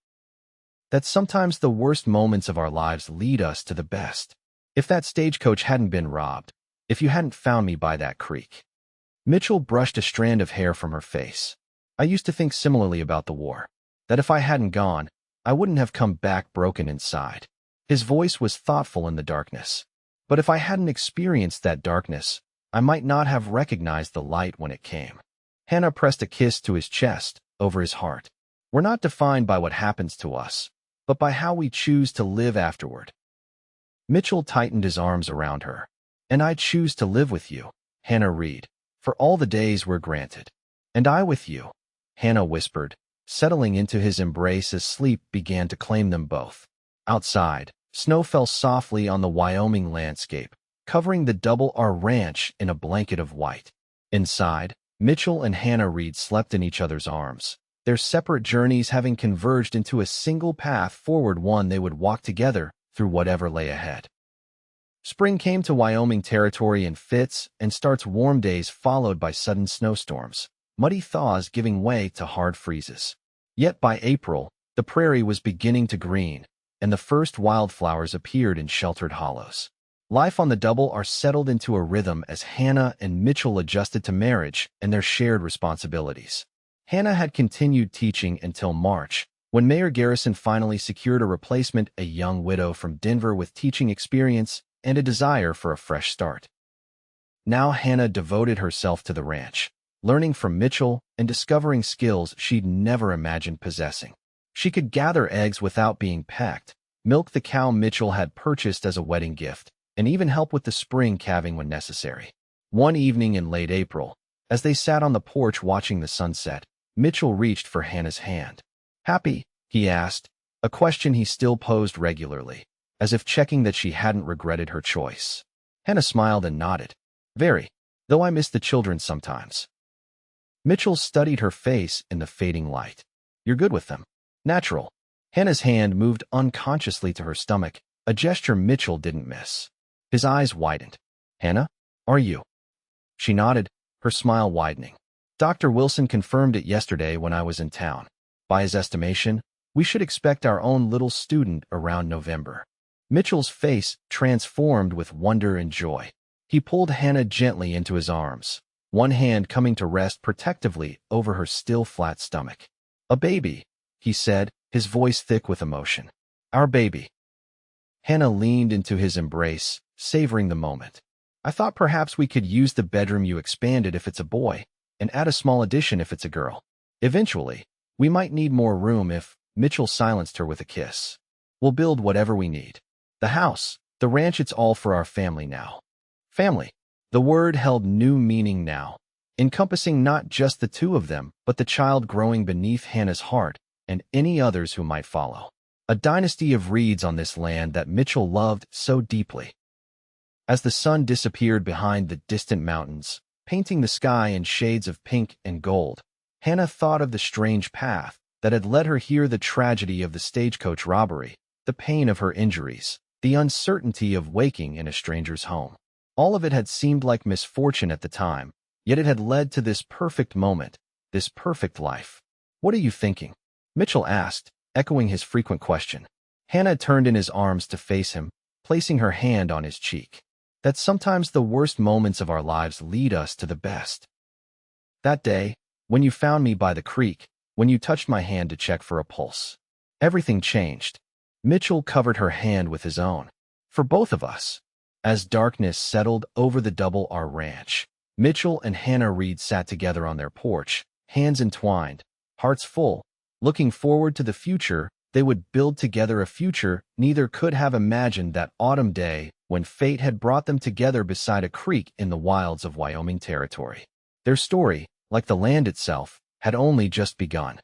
"That sometimes the worst moments of our lives lead us to the best. If that stagecoach hadn't been robbed, if you hadn't found me by that creek." Mitchell brushed a strand of hair from her face. "I used to think similarly about the war, that if I hadn't gone, I wouldn't have come back broken inside." His voice was thoughtful in the darkness. "But if I hadn't experienced that darkness, I might not have recognized the light when it came." Hannah pressed a kiss to his chest, over his heart. "We're not defined by what happens to us, but by how we choose to live afterward." Mitchell tightened his arms around her. "And I choose to live with you, Hannah Reed, for all the days we're granted." "And I with you," Hannah whispered, settling into his embrace as sleep began to claim them both. Outside, snow fell softly on the Wyoming landscape, covering the Double R Ranch in a blanket of white. Inside, Mitchell and Hannah Reed slept in each other's arms, their separate journeys having converged into a single path forward, one they would walk together through whatever lay ahead. Spring came to Wyoming territory in fits and starts, warm days followed by sudden snowstorms, muddy thaws giving way to hard freezes. Yet by April, the prairie was beginning to green, and the first wildflowers appeared in sheltered hollows. Life on the Double R settled into a rhythm as Hannah and Mitchell adjusted to marriage and their shared responsibilities. Hannah had continued teaching until March, when Mayor Garrison finally secured a replacement, a young widow from Denver with teaching experience and a desire for a fresh start. Now Hannah devoted herself to the ranch, learning from Mitchell and discovering skills she'd never imagined possessing. She could gather eggs without being pecked, milk the cow Mitchell had purchased as a wedding gift, and even help with the spring calving when necessary. One evening in late April, as they sat on the porch watching the sunset, Mitchell reached for Hannah's hand. "Happy?" he asked, a question he still posed regularly, as if checking that she hadn't regretted her choice. Hannah smiled and nodded. Very, though I miss the children sometimes. Mitchell studied her face in the fading light. You're good with them. Natural. Hannah's hand moved unconsciously to her stomach, a gesture Mitchell didn't miss. His eyes widened. Hannah, are you? She nodded, her smile widening. Dr. Wilson confirmed it yesterday when I was in town. By his estimation, we should expect our own little student around November. Mitchell's face transformed with wonder and joy. He pulled Hannah gently into his arms, one hand coming to rest protectively over her still flat stomach. A baby, he said, his voice thick with emotion. Our baby. Hannah leaned into his embrace, savoring the moment. I thought perhaps we could use the bedroom you expanded if it's a boy, and add a small addition if it's a girl. Eventually, we might need more room if, Mitchell silenced her with a kiss. We'll build whatever we need. The house, the ranch, it's all for our family now. Family. The word held new meaning now, encompassing not just the two of them, but the child growing beneath Hannah's heart and any others who might follow. A dynasty of Reeds on this land that Mitchell loved so deeply. As the sun disappeared behind the distant mountains, painting the sky in shades of pink and gold, Hannah thought of the strange path that had led her here, the tragedy of the stagecoach robbery, the pain of her injuries, the uncertainty of waking in a stranger's home. All of it had seemed like misfortune at the time, yet it had led to this perfect moment, this perfect life. What are you thinking? Mitchell asked, echoing his frequent question. Hannah turned in his arms to face him, placing her hand on his cheek. That sometimes the worst moments of our lives lead us to the best. That day, when you found me by the creek, when you touched my hand to check for a pulse, everything changed. Mitchell covered her hand with his own. For both of us. As darkness settled over the Double R Ranch, Mitchell and Hannah Reed sat together on their porch, hands entwined, hearts full, looking forward to the future they would build together, a future neither could have imagined that autumn day when fate had brought them together beside a creek in the wilds of Wyoming territory. Their story, like the land itself, had only just begun.